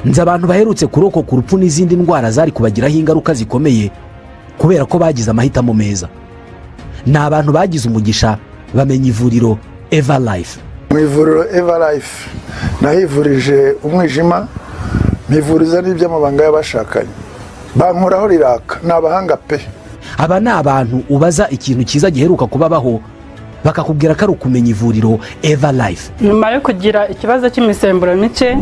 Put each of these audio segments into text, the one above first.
nzi abantu baherutse kurokoka urupfu n'izindi ndwara zari kubagiraho ingaruka zikomeye kubera ko bagize amahitamo meza. Ni abantu bagize umugisha bamenya ivuriro Eva Life. Mu ivuriro Eva Life nahivurije umwijima, mpivuriza n'iby'amabanga y'abashakanye, bankoraho riraka, ni abahanga pe. Aba ni abantu ubaza ikintu cyiza giheruka kubabaho bakakubwira ko ari ukumenya ivuriro Eva Life. Nyuma yo kugira ikibazo cy'imisemburo mike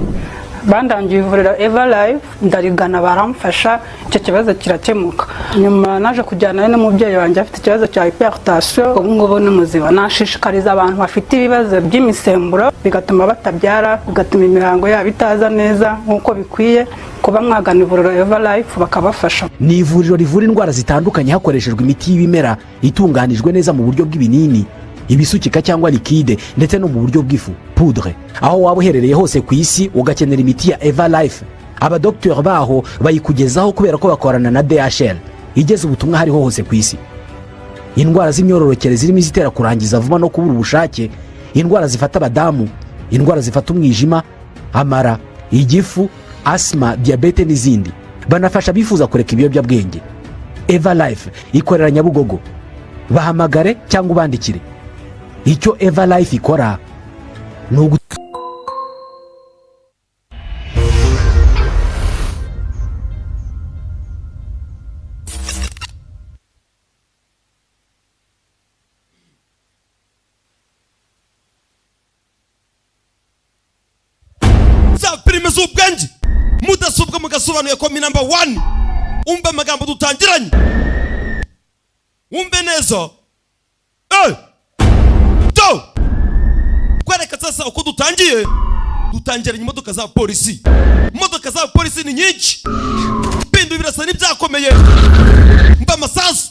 bandangiye ivuriro Eva Life, ndarigana baramfasha, icyo kibazo kirakemuka. Nyuma naje kujyana n'umubyeyi wanjye afite ikibazo cya hypertension, ubu ngubu ni muzima. Nashishikariza abantu bafite ibibazo by'imisemburo bigatuma batabyara, bigatuma imihango yabo itaza neza nk'uko bikwiye, kuba mwagana ivuriro Eva Life bakabafasha. Ni ivuriro rivura indwara zitandukanye hakoreshejwe imiti y'ibimera itunganijwe neza mu buryo bw'ibinini, ibisukika cyangwa liquide, ndetse no mu buryo bw'ifu poudre. Aho waba uherereye hose ku isi ugakenera imiti ya Eva Life, abadokiteri baho bayikugezaho kubera ko bakorana na DHL igeze ubutumwa hariho hose ku isi. Indwara z'imyororokere zirimo izitera kurangiza vuba no kubura ubushake, indwara zifata abadamu, indwara zifata umwijima, amara, igifu, asma, diabete n'izindi. Banafasha bifuza kureka ibiyobyabwenge. Eva Life ikorera Nyabugogo. Bahamagare cyangwa ubandikire. Icyo Eva Life ikora ni za filime z'ubwenge mudasobwa mugasobanuye ko mi number 1 umbe amagambo dutangiranye, umbe neza kwereka sasa uko dutangiranye imodoka za polisi. Imodoka za polisi ni nyinshi, bindu birasa n'ibyakomeye, mba amasasu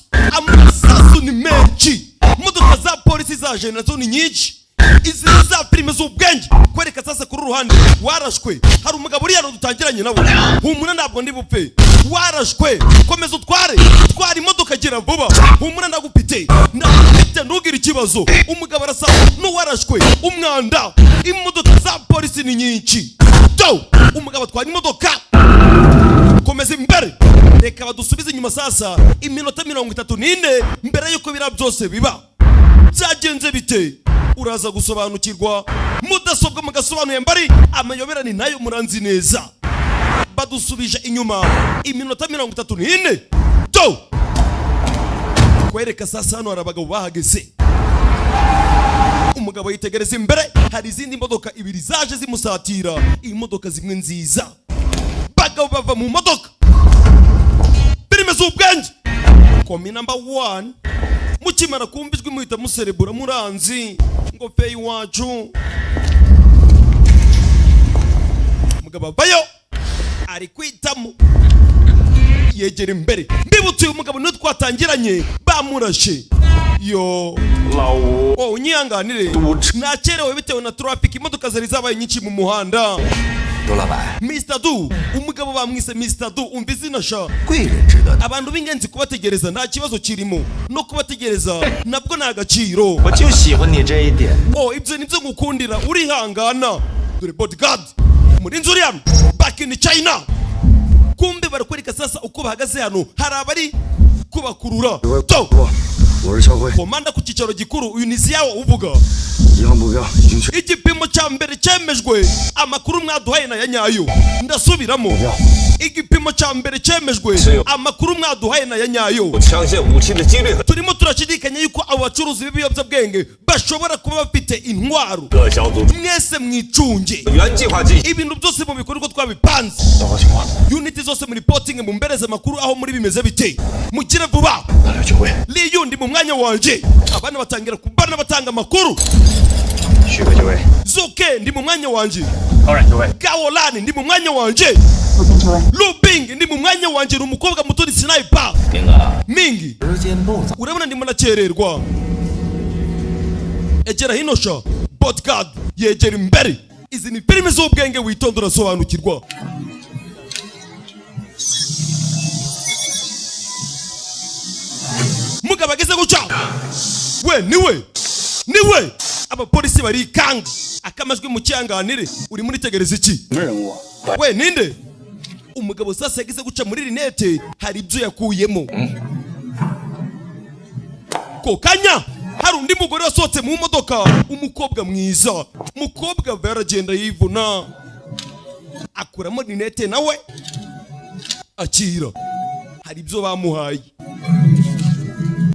ni menshi. Imodoka za polisi za generation ni nyinshi, izi za filime z'ubwenge. Kwereka sasa kuri ruhande warashwe, hari umugabo uri yano dutangiranye nawe, humura ntabwo ndi bupfe, warashwe komeza utware imodoka gira vuba, humura ndagupite ntugire ikibazo. Umugabo arasa n'uwarashwe umwanda, imodoka za polisi ni nyinshi. Umugabo atwara imodoka, komeza imbere, reka badusubize inyuma sasa iminota 34 mbere yuko bira byose biba. Byagenze bite? Uraza gusobanukirwa. Mudasobwa mugasobanuye mbari amayobera ni nayo muranzi neza. Badusubije inyuma iminota 34. Kwereka sasa hano hari abagabo bahageze. Umugabo yitegereza imbere, hari izindi modoka ibiri zaje zimusatira, imodoka zimwe nziza. Bagabo bava mu modoka, filime z'ubwenge komi number 1. Mukimara kumbijwe muhita muserebura muranzi ngo peyi wacu. Umugabo bayo ari kwitamo, yegera imbere. Mbibutse uyu mugabo niwe twatangiranye bamurashe. Unyihanganire nakerewe bitewe na traffic, imodoka zari zabaye nyinshi mu muhanda. Mr. Du, umugabo bamwise Mr. Du, umva izina sha. Abantu b'ingenzi kubategereza nta kibazo kirimo, no kubategereza nabwo nta gaciro. Ibyo nibyo ngukundira, urihangana. Dore bodyguard murinzi uri hano back in China. Kumbe barakwereka sasa uko bahagaze hano, hari abari kubakurura. Komanda ku cyicaro gikuru, uyu nizi yawo uvuga. Igipimo cya mbere cyemejwe, amakuru mwaduhaye na yanyayo. Ndasubiramo, igipimo cya mbere cyemejwe, amakuru mwaduhaye na yanyayo. Turimo turashidikanya yuko abo bacuruzi b'ibiyobyabwenge bashobora kuba bafite intwaro. Mwese mwicunge ibintu byose mu bikorwa twabipanze. Unity zose muri reporting mu mbereze makuru aho muri bimeze bite. Mukire vuba. Liyundi mu mwanya wanje, abana batangira kubana batanga makuru. Zuke ndi mu mwanya wanje. Gawolani ndi mu mwanya wanje. Lubing ndi mu mwanya wanje, umukobwa muto ni sniper. Mingi urabona ndimo nacererwa. Egera hino sha bodyguard yegera imbere. Izi ni filime z'ubwenge witondora sobanukirwa. Mugabo ageze guca, we niwe abapolisi bari kanga akamajwi mu cyanganire. Uri muri tegereza iki? we ninde umugabo sasa yagize guca muri rinete hari ibyo yakuyemo ko kanya hari undi mugore wasohotse mu modoka umukobwa mwiza umukobwa baragenda yivuna akuramo rinete nawe akira hari ibyo bamuhaye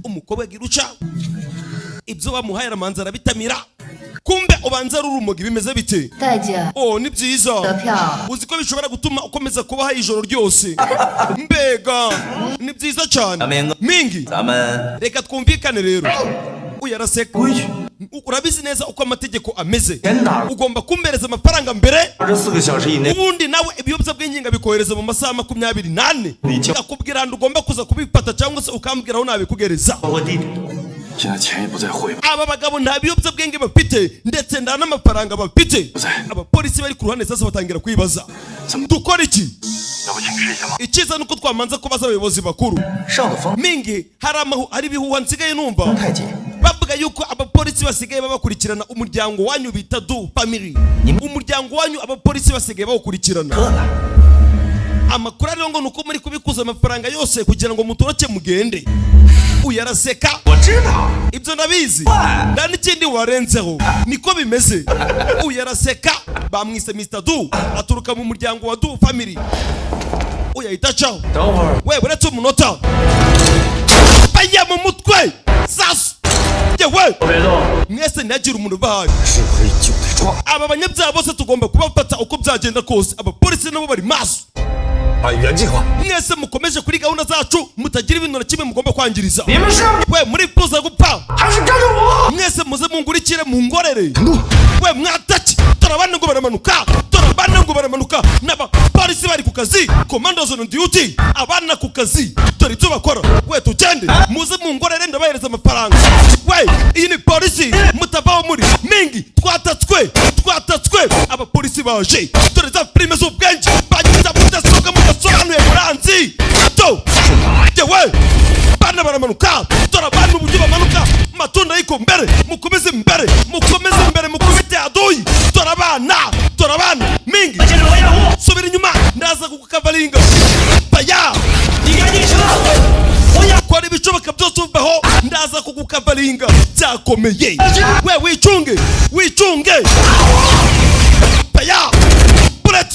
umukobwa giruca ibyo bamuhaye aramanza arabitamira kumbe ubanza rurumogi bimeze bite oh ni byiza uzi ko bishobora gutuma ukomeza kubaho ijoro ryose mbega ni byiza cyane mingi reka twumvikane rero uyaraseka urabizi neza uko amategeko ameze ugomba kumbereza amafaranga mbere ubundi nawe ibiyobyabwenge ngabikohereza mu masaha 24 akubwira handi ugomba kuza kubifata cyangwa se ukambwira aho nabikugereza aba bagabo nta biyobyabwenge bafite ndetse nta n'amafaranga bafite abapolisi bari ku ruhande sasa batangira kwibaza dukora iki icyiza nuko twamanza kubaza abayobozi bakuru mingi hari ibihuha nsigaye numva bavuga yuko abapolisi basigaye babakurikirana umuryango wanyu bita du family umuryango wanyu abapolisi basigaye bawukurikirana amakuru rero ngo nuko muri kubikuza amafaranga yose kugira ngo mutoroke mugende uyaraseka ibyo ndabizi nda n'ikindi warenzeho niko bimeze uyaraseka bamwise Mr. Du aturuka mu muryango wa Du family uyahita caho we buretse umunota baya mu mutwe sasa yewe mwese ntiyagira umuntu ubahaye aba banyabyaha bose tugomba kubafata uko byagenda kose abapolisi nabo bari maso mwese mukomeje kuri gahunda zacu mutagira ibintu na kimwe mugomba kwangiriza we muri puza gupfa mwese muze mungurikire mu ngorere we mwataki turabana ngo baramanuka n'abapolisi bari ku kazi commandos on duty abana ku kazi dore ibyo bakora we tugende muze mu ngorere ndabahereza amafaranga we iyi ni polisi mutavaho muri mingi twatatswe abapolisi baje dore za prime z'ubwenge banyuza mudasoga mudasobanuye muranzi to yewe bana baramanuka dore abantu uburyo bamanuka matunda yiko mbere mukomeze mbere mukubite adoyi dore abana mingi subira inyuma ndaza kukukavalinga baya kwari bicoboka byose uvaho ndaza kukukavalinga byakomeye we wicunge baya bullet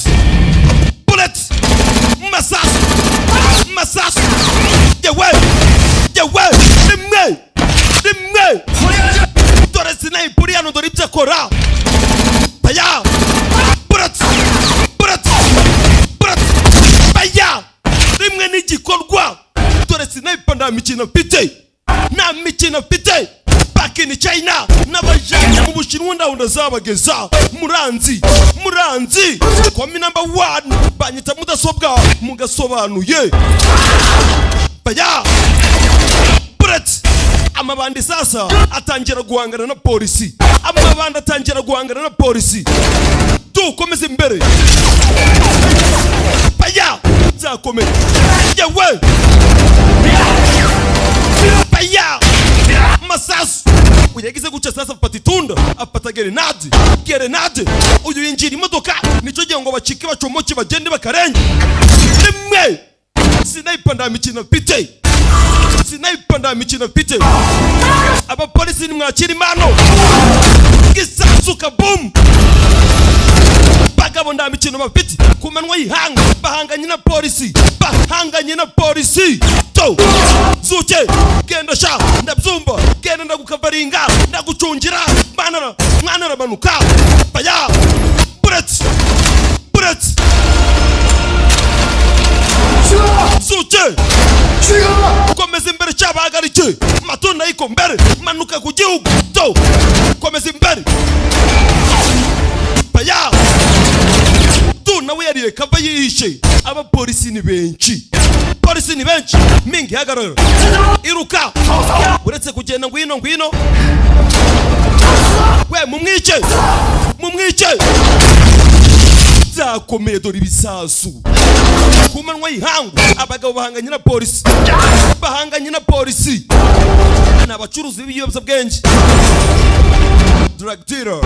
masasu yewe rimwe dore sinayipuri hano dore ibyo akora baya bullet baya rimwe n'igikorwa dore sinayipa nta mikino mfite back in China n'abajanye mu Bushinwa ndabona zabageza muranzi komi number 1 banyita mudasobwa mugasobanuye baya bullet amabandi sasa atangira guhangana na polisi tukomeze imbere baya byakomeye yewe baya masasu uyagize guca sasa afata itunda afata gerenade uyu yinjira imodoka nico gihe ngo bacike bacomoke bagende bakarenge rimwe sinayipa nta mikino mfite abapolisi nimwakira impano gisasu kaboom bagabo nta mikino bafite ku manwa y'ihanga bahanganye na polisi to zuke genda sha ndabyumva genda ndagukavaringa ndagucungira mwana aramanuka baya bullet zuke komeza imbere cyabahagarike matunda yiko mbere manuka ku gihugu to komeza imbere baya tu nawe yariye kava yihishe abapolisi ni benshi mingi hagarara iruka uretse kugenda ngwino we mumwice byakomeye dore ibisasu ku manwa y'ihangu abagabo bahanganye na polisi n'abacuruzi b'ibiyobyabwenge drug dealer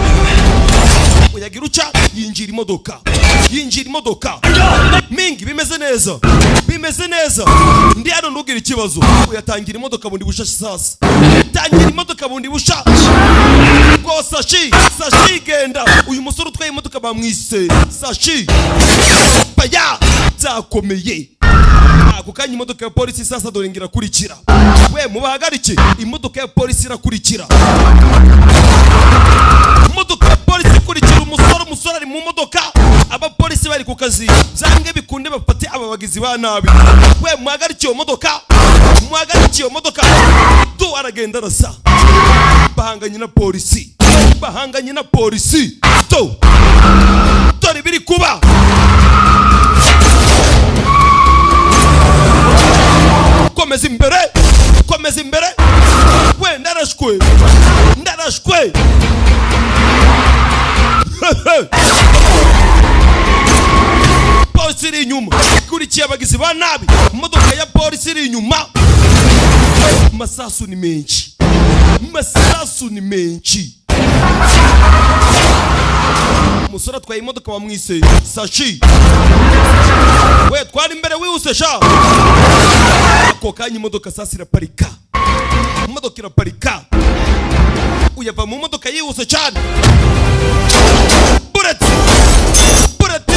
uyagira uca yinjira imodoka yinjira imodoka. Mingi bimeze neza. Bimeze neza. Ndi hano ntugire ikibazo. Uyatangira imodoka bundi busha sasa. Tangira imodoka bundi busha. Go Sashi. Sashi genda. Uyu musore utwaye imodoka bamwise Sashi. Baya zakomeye. Ako kanya imodoka ya polisi sasa dore ngira kurikira. We mubahagarike, imodoka ya polisi irakurikira. Imodoka ya polisi kurikira umusore ari mu modoka. Abapolisi bari ku kazi. Zange bikunde bafate ababagizi ba nabi. We muhagarike iyo modoka. Muhagarike iyo modoka. Tu aragenda rasa. Bahanganye na polisi. Bahanganye na polisi. Tu. Dore biri kuba. Komeza imbere. Komeza imbere. We ndarashwe. Ndarashwe. Polisi iri inyuma. Kurikiye abagizi ba nabi. Imodoka ya polisi iri inyuma. Masasu ni menshi. Masasu ni menshi. Umusore atwaye imodoka bamwise Sashi. We twari imbere wihuse sha. Ako kanya imodoka sasa iraparika. Imodoka iraparika. Uyava mu modoka yihuse cyane. Bureti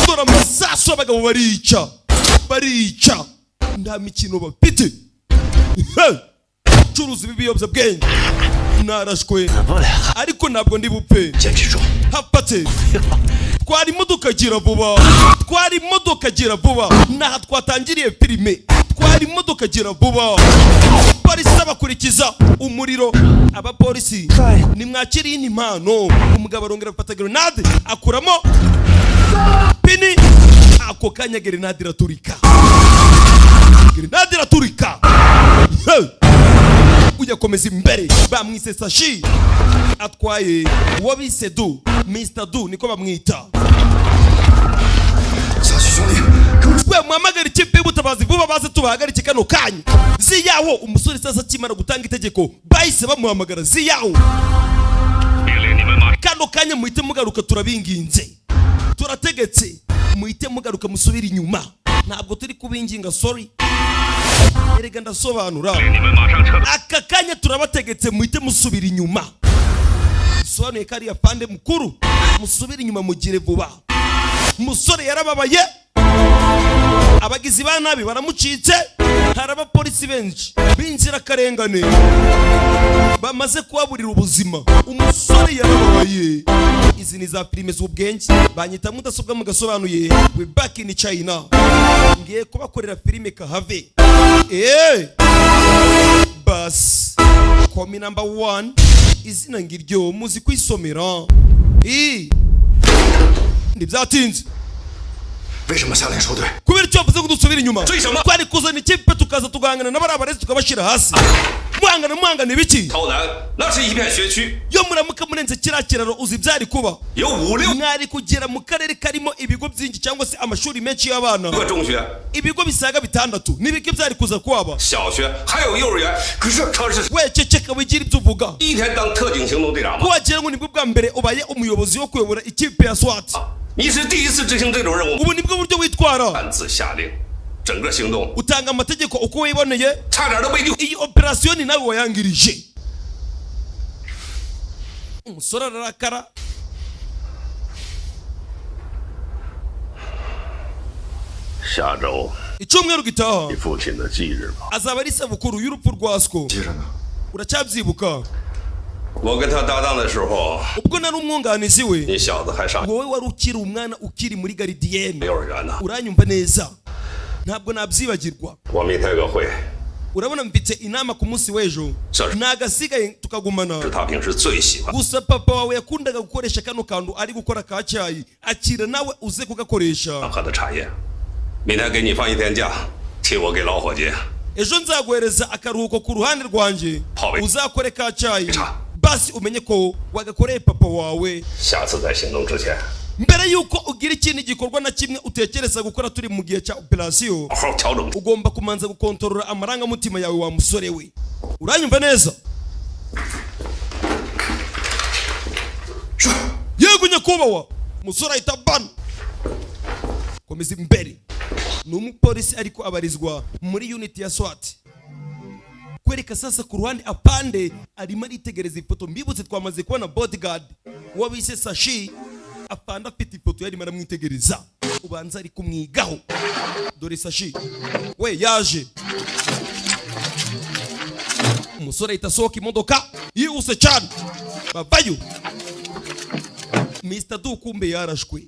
dora masasu abagabo barica. Barica. Nta mikino bafite. Curuzi bibiyobya bwenge. Narashwe. Ariko ntabwo ndi bupfe. Hapate. Twari imodoka gira vuba. Twari imodoka gira vuba. Naha twatangiriye filime. Twari imodoka gira vuba. Polisi abakurikiza umuriro. Abapolisi nimwakiriye impano. Umugabo arongera afata grenade akuramo pini. Ako kanya grenade iraturika. Grenade iraturika. Uyakomeza imbere bamwise Sashi. Atwaye wabise Du, Mr. Du niko bamwita. We muhamagara ikipe y'ubutabazi vuba baze tubahagarike kano kanya. Ziyaho umusore sasa kimara gutanga itegeko bahise bamuhamagara ziyaho. Kano kanya muhite mugaruka turabinginze. Turategetse muhite mugaruka musubira inyuma. Ntabwo turi kubinginga sorry. Erega ndasobanura. Aka kanya turabategetse muhite musubira inyuma. Sobanuye kari yapande mukuru. Musubira inyuma mugire vuba. Musore yarababaye. Abagizi ba nabi baramucitse. Haraba polisi benshi binjira karengane. Bamaze kubaburira ubuzima. Umusore yarababaye. Izi ni za filime z'ubwenge. Banyita mudasobwa mugasobanuye. We back in China. Ngiye kubakorera filime kahave. Bas. Komi number 1. Izina ngiryo muzi kwisomera. Ndibyatinze. 为什么下令收队？ kubera icyo bavuze ngo dusubire inyuma. 追什么？ twari kuzana ikipe tukaza tugahangana n'abarabarezi tukabashira hasi. Muhangana ibiki? 超南那是一片学区， Yo muramuka murenze kiriya kiraro uzi byari kuba. 有5、6 Mwari kugera mu karere karimo ibigo byinshi cyangwa se amashuri menshi y'abana. 个中学、 Ibigo bisaga 6 n'ibiki byari kuza kwaba. 小学，还有幼儿园。可是他是 We ceceka wigira ibyo uvuga. 第一天当特警行动队长吗？ Wagira ngo nibwo bwa mbere ubaye umuyobozi wo kuyobora ikipe ya SWAT. 你是第一次执行这种任务， Ubu nibwo buryo witwara. 擅自下令，整个行动 Utanga amategeko uko wiboneye. 差点都被Iyi operation ni nawe wayangirije. Umusore ararakara. 下周 Icyumweru gitaha 你父亲的忌日吧。 azaba ari isabukuru y'urupfu rwa Sko. 记着呢。 Uracyabyibuka? 我跟他搭档的时候， Ubwo nari umwunganizi we. 你小子还上 Wowe wari ukiri umwana ukiri muri garidiyene. 幼儿园呢。 Uranyumva neza. Ntabwo nabyibagirwa. 我明天有个会， Urabona mfite inama ku munsi w'ejo. Sir. Nagasigaye tukagumana. 是他平时最喜欢。 Gusa papa wawe yakundaga gukoresha kano kantu ari gukora ka cyayi. Akira nawe uze kugakoresha. 喝的茶叶，明天给你放1天假，替我给老伙计 Ejo nzaguhereza akaruhuko ku ruhande rwanjye. Pawe. Uzakore ka cyayi. Cha. Basi umenye ko wagakoreye papa wawe. 下次在行动之前， Mbere yuko ugira ikindi gikorwa na kimwe utekereza gukora turi mu gihe cya operation, 好好调整。 ugomba kumanza gukontorora amarangamutima yawe wa musore we. Uranyumva neza? 是。 Yego nyakubahwa. Musore ahita bana. dukomeza imbere. Ni umupolisi ariko abarizwa muri unit ya SWAT. Kwereka sasa ku ruhande apande arimo aritegereza ifoto. Mbibutse twamaze kubona bodyguard wabise Sashi apanda afite ifoto yari maramwitegereza. Ubanza ari kumwigaho. Dore Sashi we yaje. Umusore itasohoka imodoka yihuse cyane. Bavayo. Mr. Du kumbe yarashwe.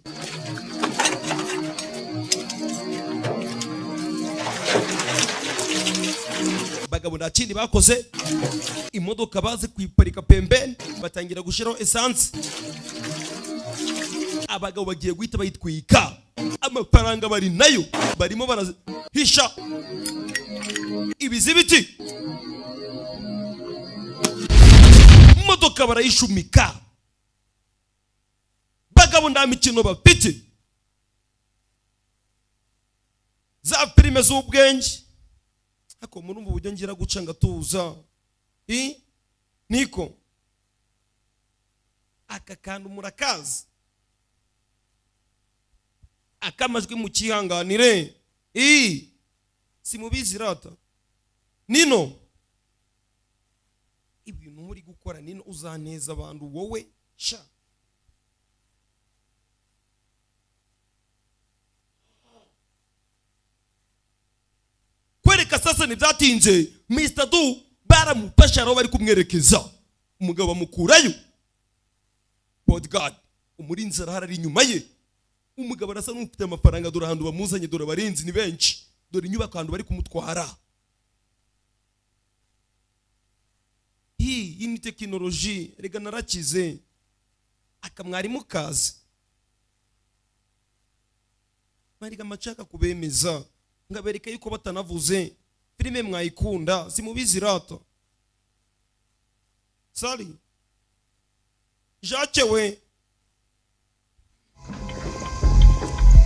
Bagabo nta kindi bakoze, imodoka baze kuyiparika pembeni batangira gushiraho essence. Abagabo bagiye guhita bayitwika, amafaranga bari nayo barimo barahisha ibizibiti. Imodoka barayishumika. Bagabo nta mikino bafite, za filime z'ubwenge. Ako murumva uburyo ngira guca ngatuza. Niko aka kantu murakazi, akamajwi mu kihanganire. Simubizi rata Nino, ibintu muri gukora Nino uzaneza abantu wowe sha. Kwereka sasa ntibyatinze, Mr. Du baramufasha aho bari kumwerekeza. Umugabo amukurayo. Bodyguard umurinzi arahari inyuma ye. Umugabo arasa n'ufite amafaranga, dore ahantu bamuzanye, dore abarinzi ni benshi, dore inyubako ahantu bari kumutwara. Iyi ni tekinoloji, rega narakize. Akamwarimu kazi mariga macaka kubemeza ngabereka yuko batanavuze filime mwayikunda. Simubizi rata Sali Jacques we.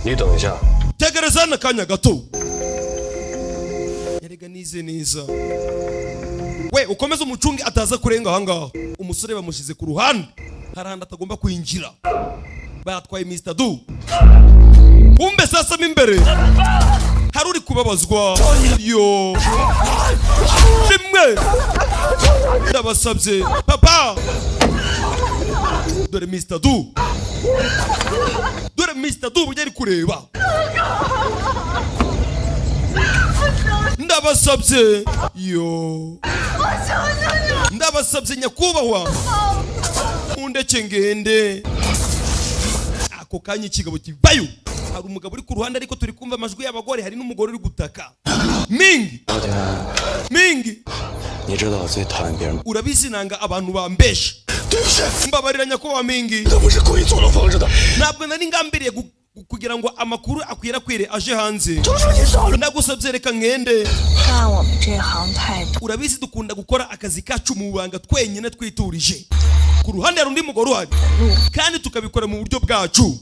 你等一下。 Tegereza nakanya gato. Yarega nize neza. We ukomeza umucungi ataza kurenga ahangaha. Umusore bamushize ku ruhande, harahanda atagomba kwinjira. Batwaye Mr. Du. Kumbe sasa mimbere haruri kubabazwa. Yo rimwe ndabasabye papa. Dore Mr. Du, dore Mr. Du bujye ari kureba. Ndabasabye yo, ndabasabye nyakubahwa undeke ngende. Ako kanya ikigabo kivayo, hari umugabo uri ku ruhande ariko turi kumva amajwi y'abagore, hari n'umugore uri gutaka. Mingi Mingi, urabizi nanga abantu bambesha. Mbabarira nyakubahwa Mingi, ntabwo nari ngambiriye kugira ngo amakuru akwirakwire aje hanze. Ndagusabye reka ngende. Urabizi dukunda gukora akazi kacu mu banga twenyine twiturije. Ku ruhande hari undi mugore uhari, kandi tukabikora mu buryo bwacu.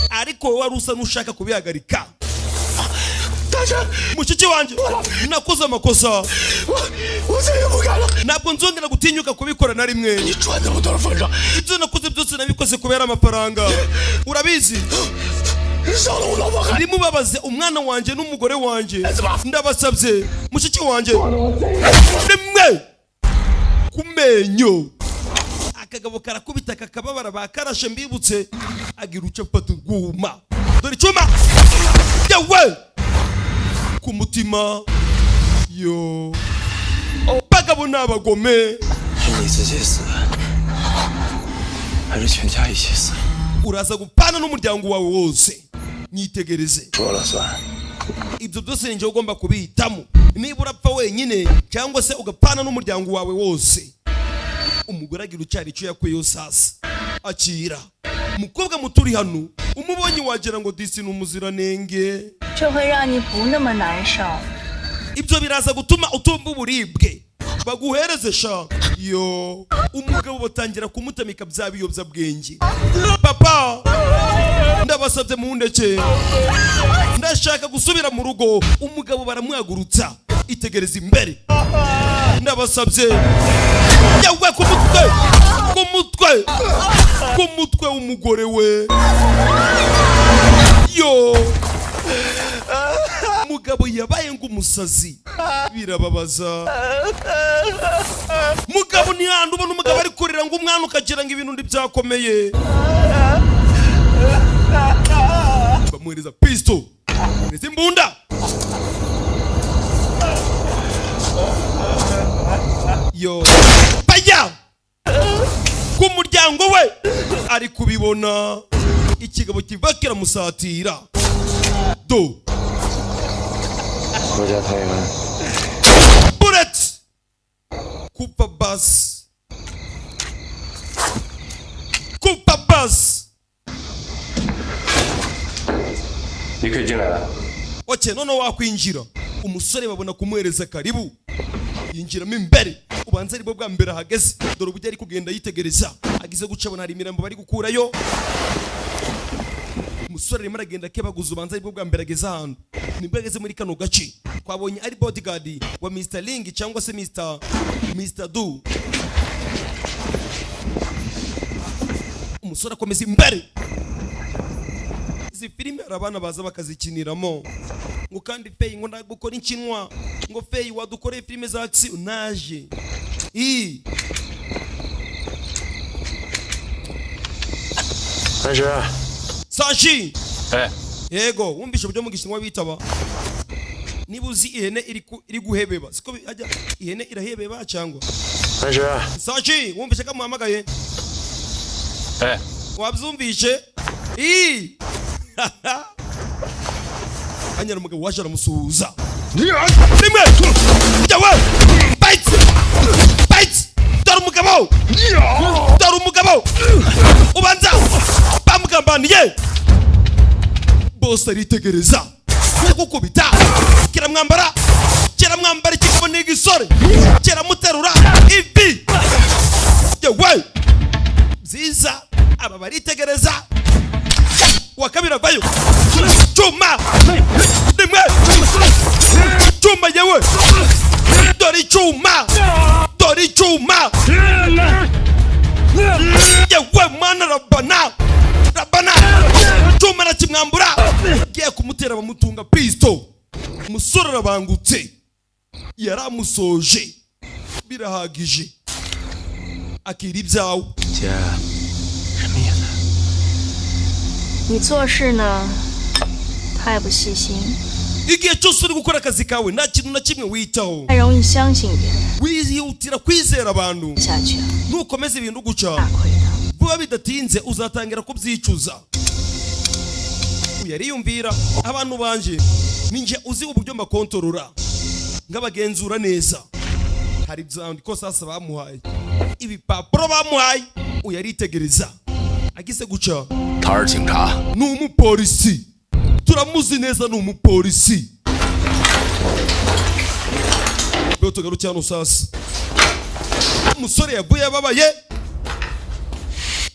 Ariko wari usa n'ushaka kubihagarika. Mushiki wanjye nakoze amakosa, ntabwo nzongera gutinyuka kubikora na rimwe. Ibyo nakoze byose nabikoze kubera amafaranga. Urabizi nimubabaze umwana wanjye n'umugore wanjye. Ndabasabye mushiki wanjye rimwe kumenyo. Akagabo karakubita kakababara bakarashe. Mbibutse agira uce mfata urwuma, dore icyuma yawe ku mutima. Yo bagabo n'abagome, uraza gupana n'umuryango wawe wose. Nyitegereze, ibyo byose ninjye ugomba kubihitamo. Niba urapfa wenyine cyangwa se ugapana n'umuryango wawe wose. Umugore agira ucyari icyo yakuyeho sasa. Akira mukobwa muturi hano, umubonye wagira ngo disi n'umuziranenge. Ibyo biraza gutuma utumva uburibwe baguhereze sha. Yo umugabo batangira kumutamika bya biyobya bwenge. Papa ndabasabye mundeke, ndashaka gusubira mu rugo. Umugabo baramwagurutsa. Itegereza imbere. Ndabasabye yawe ku mutwe, ku mutwe, ku mutwe w'umugore we. yo mugabo yabaye ngumusazi birababaza mugabo ni handi ubona umugabo ari kurira ngo umwana ukagira ngo ibintu ndibyakomeye bamuhereza pisto ndetse imbunda yo bajya ku muryango we ari kubibona ikigabo kiva kiramusatira do bullet kupa bus oke none wakwinjira umusore babona kumuhereza karibu yinjiramo imbere ubanza aribwo bwa mbere ahageze dore uburyo ari kugenda yitegereza agize guca abona hari imirambo bari gukurayo umusore arimo aragenda kebaguza ubanza aribwo bwa mbere ageze ahantu nibwo ageze muri kano gace twabonye ari bodyguard wa Mr. Ling cyangwa se Mr. Du umusore akomeza imbere izi filime hari abana baza bakazikiniramo ngo kandi Fei ngo ndagukora inkinwa ngo Fei wadukoreye filime za action naje Sashi yego wumvishe uburyo mu gishinwa bitaba niba uzi ihene iri guhebeba siko ajya ihene irahebeba cyangwa Sashi wumvishe ko muhamagaye wabyumvishe anyara umugabo waje aramusuhuza rimwe yawe bite dore umugabo ubanza bamugambaniye bose aritegereza gukubita kiramwambara ikigabo n'igisore kiramuterura ivi yawe byiza aba baritegereza wakabiri avayo chuma rimwe chuma yewe dore chuma yewe mana rabana chuma nakimwambura giye kumutera bamutunga pisto umusore arabangutse yaramusoje birahagije akiri ibyawe 你做事呢太不细心， igihe cyose uri gukora akazi kawe nta kintu na kimwe witaho 太容易相信别人 wihutira kwizera abantu 下去， nukomeza ibintu guca 大亏的。 vuba bidatinze uzatangira kubyicuza uyariyumvira abantu banje ninje uzi uburyo mbakontorora ngabagenzura neza hari byandiko sasa bamuhaye ibipapuro bamuhaye uyaritegereza agize guca 他是警察， n'umupolisi turamuzi neza n'umupolisi byo tugarukira hano sasa umusore yavuye ababaye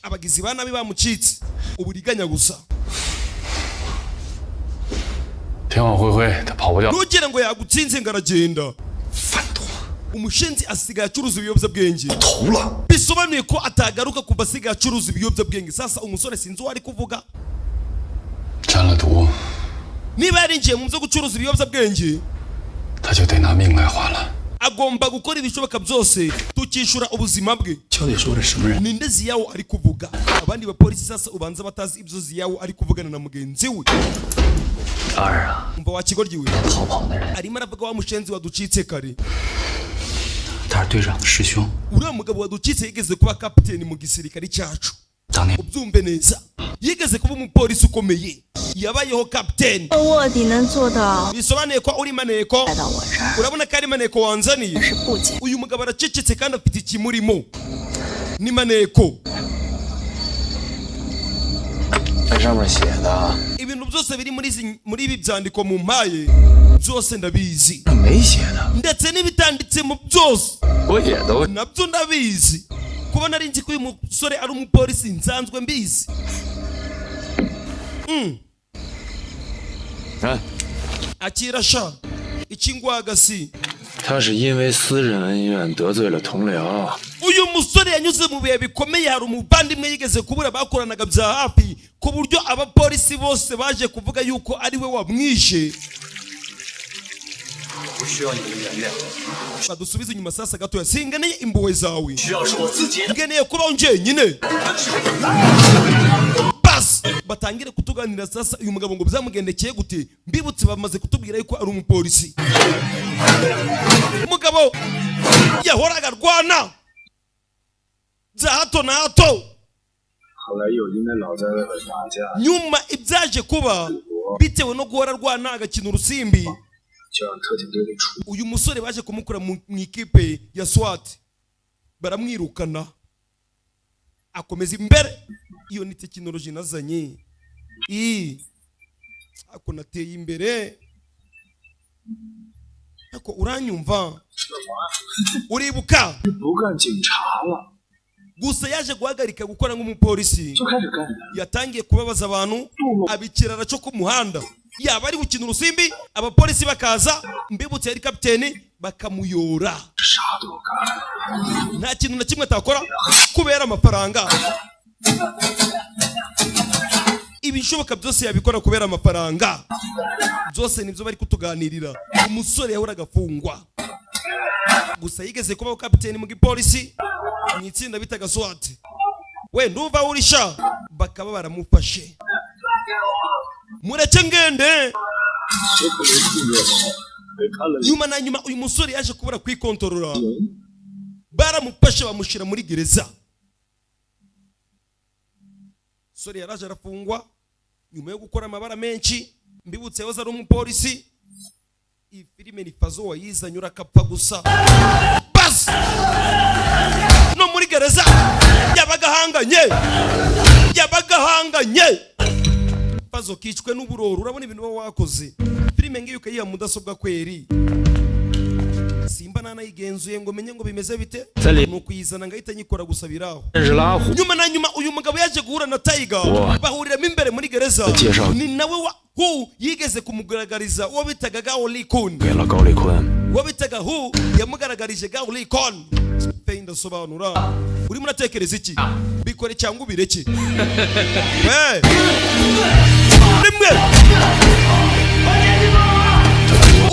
abagizi ba nabi bamucitse uburiganya gusa 天网恢恢，他跑不掉。 ntugire ngo yagutsinze ngo aragenda umushenzi asigaye acuruza ibiyobyabwenge 头了， bisobanuye ko atagaruka kuva asigaye acuruza ibiyobyabwenge sasa umusore sinzi uwo ari kuvuga 沾了毒， niba yarinjiye mu byo gucuruza ibiyobyabwenge 他就得拿命来换了。 agomba gukora ibishoboka byose tukishura ubuzima bwe 小姐说的什么人？ ninde ziyawo ari kuvuga abandi bapolisi sasa ubanza batazi ibyo ziyawo ari kuvugana na mugenzi we 二啊， umva wakigoryiwe 逃跑的人， arimo aravuga wa mushenzi waducitse kare 他是队长的师兄， uriya mugabo waducitse yigeze kuba kapiteni mu gisirikare cyacu 当年 ubyumve neza yigeze kuba umupolisi ukomeye yabayeho kapiteni 卧底能做到 bisobanuye ko uri maneko 来到我这儿， urabona ko ari maneko wanzaniye 是不简 uyu mugabo aracecetse kandi afite ikimurimo ni maneko 在上面写的， ibintu byose biri muri ibi byandiko mu mpaye byose ndabizi 那没写的， ndetse n'ibitanditse mu byose 我也都 nabyo ndabizi kuba nari nzi ko uyu musore ari umupolisi nsanzwe mbizi 看， akira sha ikingwagasi 他是因为私人恩怨得罪了同僚。 uyu musore yanyuze mu bihe bikomeye hari umuvandimwe yigeze kubura bakoranaga bya hafi ku buryo abapolisi bose baje kuvuga yuko ari we wamwishe. badusubize inyuma sasa gatoya singeneye impuhwe zawe ngeneye kubaho njyenyine bas batangire kutuganira sasa uyu mugabo ngo byamugendekeye gute mbibutse bamaze kutubwira yuko ari umupolisi umugabo yahoraga arwana za hato na hato nyuma ibyaje kuba bitewe no guhora arwana agakina urusimbi uyu musore baje kumukura mu ikipe ya SWAT baramwirukana akomeza imbere iyo ni tekinoloji nazanye ako nateye imbere ako uranyumva uribuka gusa yaje guhagarika gukora nk'umupolisi yatangiye kubabaza abantu abikirara cyo ku muhanda yaba ari gukina urusimbi abapolisi bakaza mbibutse yari kapiteni bakamuyora nta kintu na kimwe atakora kubera amafaranga ibishoboka byose yabikora kubera amafaranga byose nibyo bari kutuganirira umusore yahoraga afungwa gusa yigeze kubaho kapiteni mu gipolisi mu itsinda bitaga SWAT we nduva urisha bakaba baramufashe mureke ngende nyuma na nyuma uyu musore yaje kubura kwikontorora baramufashe bamushira muri gereza sore yaraje arafungwa nyuma yo gukora amabara menshi mbibutse yoza ari umupolisi iyi filime ni fazo wayizanyura akapfa gusa bas no muri gereza yabagahanganye fazo kicwe n'uburoro urabona ibintu baba wakoze filime ngiyo ukayiha mudasobwa kweri simba nanayigenzuye ngo menye ngo bimeze bite nuko yizana ngahita nyikora gusa biraho nyuma na nyuma uyu mugabo yaje guhura na Tiger bahuriramo imbere muri gereza ni nawe yigeze kumugaragariza uwo bitaga Gaolikun uwo bitaga yamugaragarije Gaolikun penda sobanura uri muratekereza iki bikore cyangwa ubireke rimwe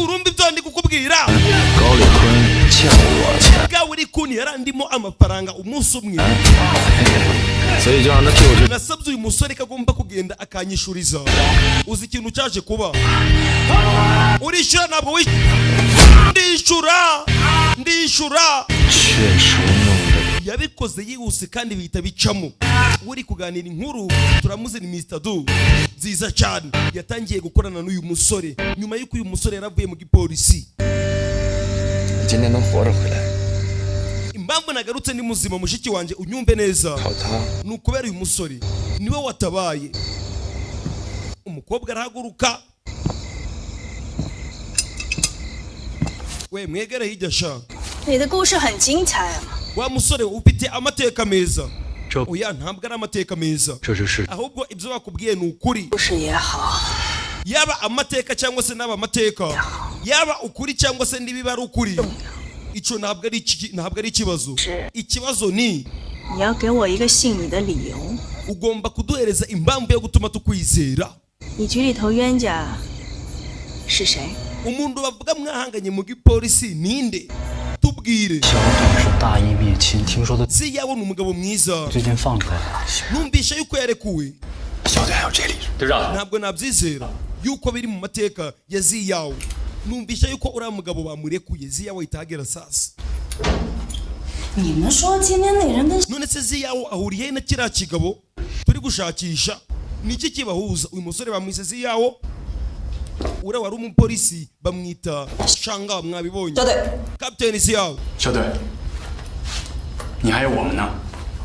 urumbi byondi kukubwira Gaolikun yarandimo amafaranga umunsi umwe nasabye uyu musore kagomba kugenda akanyishuriza uzi ikintu cyaje kuba urishura ntabwo ndishura yabikoze yihuse kandi bihita bicamo uri kuganira inkuru turamuze ni Mr. Du nziza cyane yatangiye gukorana n'uyu musore nyuma y'uko uyu musore yaravuye mu gipolisi impamvu nagarutse ni muzima mushiki wanje unyumve neza ni ukubera uyu musore niwe watabaye umukobwa arahaguruka we mwegere hirya sha wa musore ufite amateka meza oya ntabwo ari amateka meza ahubwo ibyo bakubwiye ni ukuri yaba amateka cyangwa se n'aba amateka yaba ukuri cyangwa se nibiba ari ukuri icyo ntabwo ari ikibazo ikibazo ni ugomba kuduhereza impamvu yo gutuma tukwizera umuntu bavuga mwahanganye mu gipolisi ninde tubwire si yabona umugabo mwiza numvisha yuko yarekuwe ntabwo nabyizera yuko biri mu mateka ya Ziyawo numvisha yuko uriya mugabo bamurekuye Ziyawo itagera sasa none se Ziyawo ahuriye na kiriya kigabo turi gushakisha niki kibahuza uyu musore bamwise Ziyawo ura wari umupolisi bamwita Shanga mwabibonye Captain Ziyawo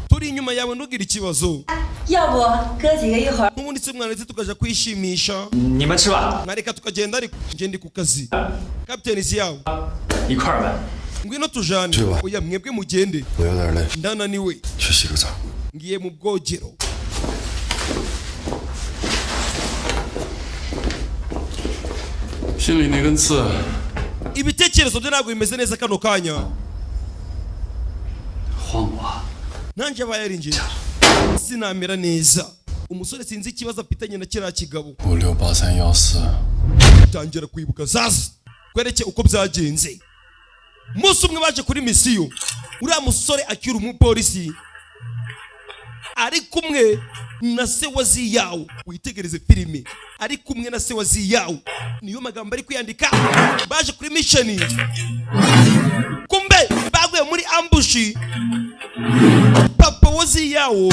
turi inyuma yawe ntugira ikibazo n'ubundi se mwana ndetse tukaja kwishimisha nareka tukagenda ariko ngende ku kazi Captain Ziyawo ngwino tujane oya mwebwe mugende ndananiwe ngiye mu bwogero ibitekerezo bye ntabwo bimeze neza kano kanya 换我 nanjye aba yarinjiye sinamera neza umusore sinzi ikibazo afitanye na kiriya kigabo 568314 tangira kwibuka sasa kwereke uko byagenze umunsi umwe baje kuri misiyo uriya musore akiri umupolisi ari kumwe na se wa Ziyawo witegereze filime ari kumwe na se wa Ziyawo niyo magambo ari kwiyandika baje kuri mission kumbe baguye muri ambushi papa wa Ziyawo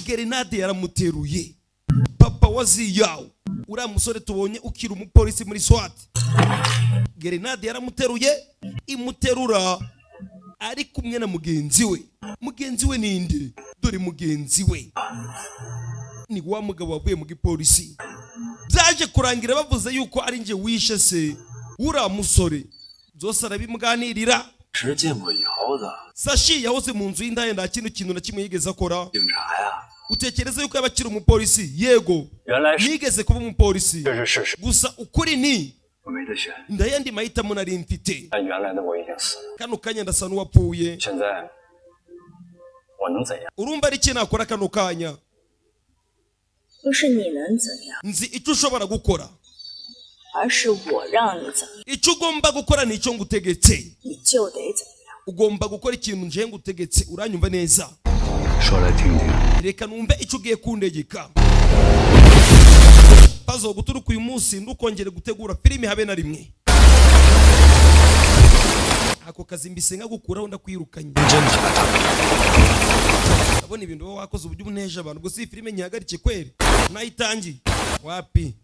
grenade yaramuteruye papa wa Ziyawo uriya musore tubonye ukiri umupolisi muri SWAT grenade yaramuteruye imuterura ari kumwe na mugenzi we ninde dore mugenzi we ni wa mugabo wavuye mu gipolisi byaje kurangira bavuze yuko ari nje wishe se uriya musore byose arabimuganirira 是见过以后的 Sashi yahoze mu nzu y'indaya nta kintu na kimwe yigeze akora 警察呀， utekereza yuko yabakira umupolisi yego 原来是 yigeze kuba umupolisi 这是事实， gusa ukuri ni 我没得选。 ndayandi mahitamo nari mfite 但原来的我已经死了， kano kanya ndasa n'uwapfuye 现在我能怎样？ urumva ari iki nakora kano kanya 不是你能怎样， nzi icyo ushobora gukora 而是我让你怎么样， icyo ugomba gukora ni icyo ngutegetse 你就得怎么样。 ugomba gukora ikintu nje ngutegetse uranyumva neza 说来听听。 reka numve icyo ugiye kundegeka pazo guturuka uyu munsi ndukongere gutegura filime habe na rimwe ako kazi mbise nkagukuraho ndakwirukanye 真的， abona ibintu baba wakoze uburyo ubuneje abantu gusa iyi filime nyihagarike kweri nayitangiye wapi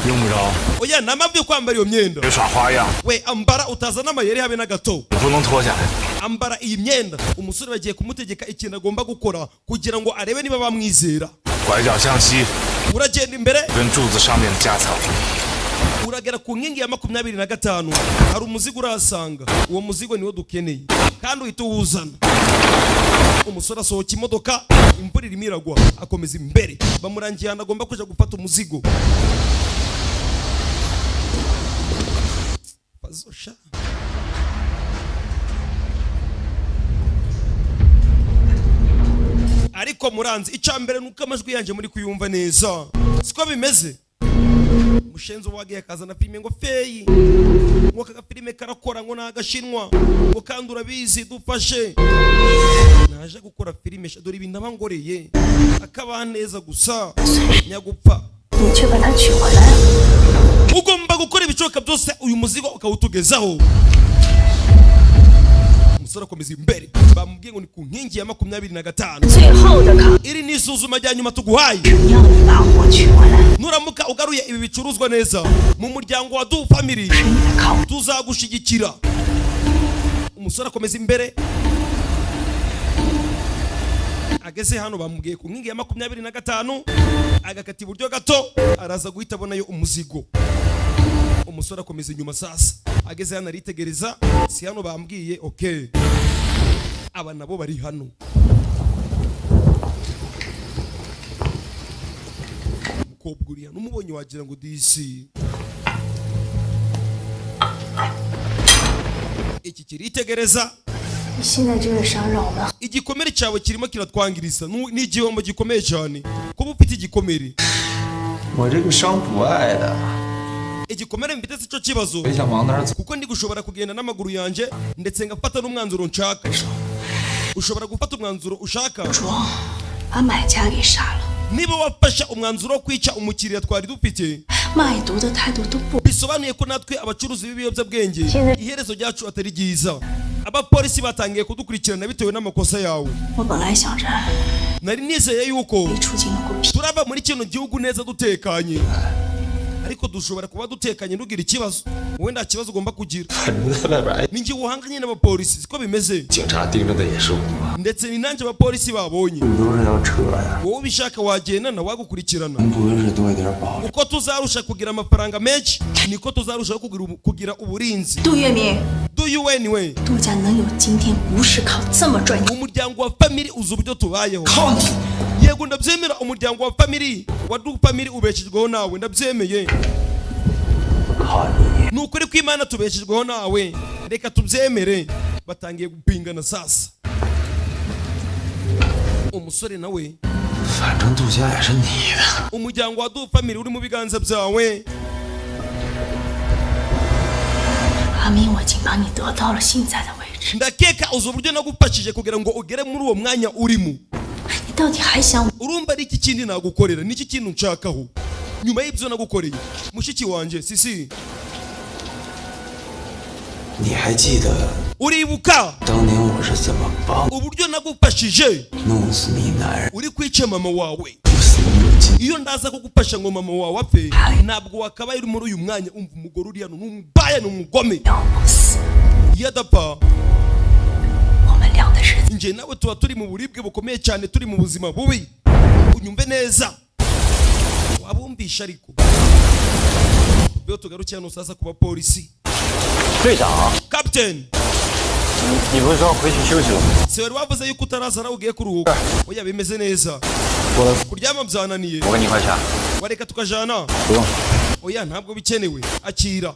用不着， oya namabye yo kwambara iyo myenda 别耍花样， we ambara utazana amayeri habe na gato 我不能脱下来。 ambara iyi myenda umusore bagiye kumutegeka ikintu agomba gukora kugira ngo arebe niba bamwizera 拐角向西， uragenda imbere 跟柱子上面的夹层。 uragera ku nkingi ya 25 hari umuzigo urahasanga uwo muzigo niwo dukeneye kandi uhita uwuzana umusore asohoka imodoka imvura irimo iragwa akomeza imbere bamurangiye ahantu agomba kuja gufata umuzigo bazosha ariko muranzi icambere nuko amajwi yanje muri kuyumva neza siko bimeze mushenzo wagiye akazana filime ngo feyi ngo aka filime karakora ngo nagashinwa ngo kandi urabizi dufashe naje gukora filime dore ibintu abangoreye akaba neza gusa nyagupfa 你却把它取回来。 ugomba gukora ibicoka byose uyu muzigo ukawutugezaho umusore akomeza imbere bamubwiye ngo ni ku nkingi ya 25 最后的考 iri ni isuzuma rya nyuma tuguhaye 要你把我取回来， nuramuka ugaruye ibi bicuruzwa neza mu muryango wa Du Family 是你的考。 tuzagushigikira umusore akomeza imbere ageze hano bamubwiye ku nkingi ya 25 agakata iburyo gato araza guhita abonayo umuzigo umusore akomeza inyuma sasa ageze hano aritegereza si hano bambwiye okay aba nabo bari hano umukobwa uriya n'umubonye wagira ngo disi iki kiritegereza 你现在这个伤让我们 igikomere cyawe kirimo kiratwangiriza ni igihombo gikomeye cyane kuba ufite igikomere 我这个伤不爱的， igikomere mfite si cyo kibazo 我想往哪儿走？ kuko ndi gushobora kugenda n'amaguru yanjye ndetse ngafata n'umwanzuro nshaka ushobora gufata umwanzuro ushaka 装，把买家给杀了， niba wafasha umwanzuro wo kwica umukiriya twari dufite 卖毒的态度都不。 bisobanuye ko natwe abacuruzi b'ibiyobyabwenge iherezo ryacu atari ryiza abapolisi batangiye kudukurikirana bitewe n'amakosa yawe 我本来想着 nari nizeye yuko 离出境了个屁， turava muri kino gihugu neza dutekanye ariko dushobora kuba dutekanye ntugira ikibazo wowe nta kibazo ugomba kugira 反正在外边，哎， ni njye uhanganye n'abapolisi siko bimeze 警察盯着的也是我。 ndetse ni nanjye abapolisi babonye 你都是要扯呀， wowe ubishaka wagendana wagukurikirana 不会是多一点保留？ uko tuzarusha kugira amafaranga menshi niko tuzarushaho kugira uburinzi 杜月明， do you anyway 杜家能有今天，不是靠这么赚钱。 umuryango wa family uzi uburyo tubayeho 靠你！ yego ndabyemera umuryango wa family wa Du Family ubeshejweho nawe ndabyemeye 靠你。 nukuri ko Imana tubeshejweho nawe reka tubyemere. Batangiye gupingana sasa. Umusore nawe 反正杜家也是你的。 umuryango wa Du family uri mu biganza byawe. 阿明，我已经把你得到了现在的位置， ndakeka uzi uburyo nagufashije kugira ngo ugere muri uwo mwanya urimo. 你到底还想？ urumva ari iki kindi nagukorera? Niki kintu nshakaho nyuma y'ibyo nagukoreye mushiki wanje Sisi? 你还记得 uribuka 当年我是怎么帮 uburyo nagufashije 弄死你男人， uri kwica mama wawe? 不死你亲？ iyo ndaza kugufasha ngo mama wawe apfe ntabwo wakabaye uri muri uyu mwanya. Umva umugore uri hano n'umubaya n'umugome. 要不死， iyo adapfa 我们俩的日子 nje nawe tuba turi mu buribwe bukomeye cyane, turi mu buzima bubi. Unyumve neza, wabumvisha ariko byo tugarukiye hano sasa kuba polisi. 队长， Captain, 你不是说回去休息了吗？ se wari wavuze yuko utarazana ugiye kuruhuka? Oya bimeze neza, kuryama byananiye. 我跟你一块下。 wareka tukajana? 不用。 oya ntabwo bikenewe, akira.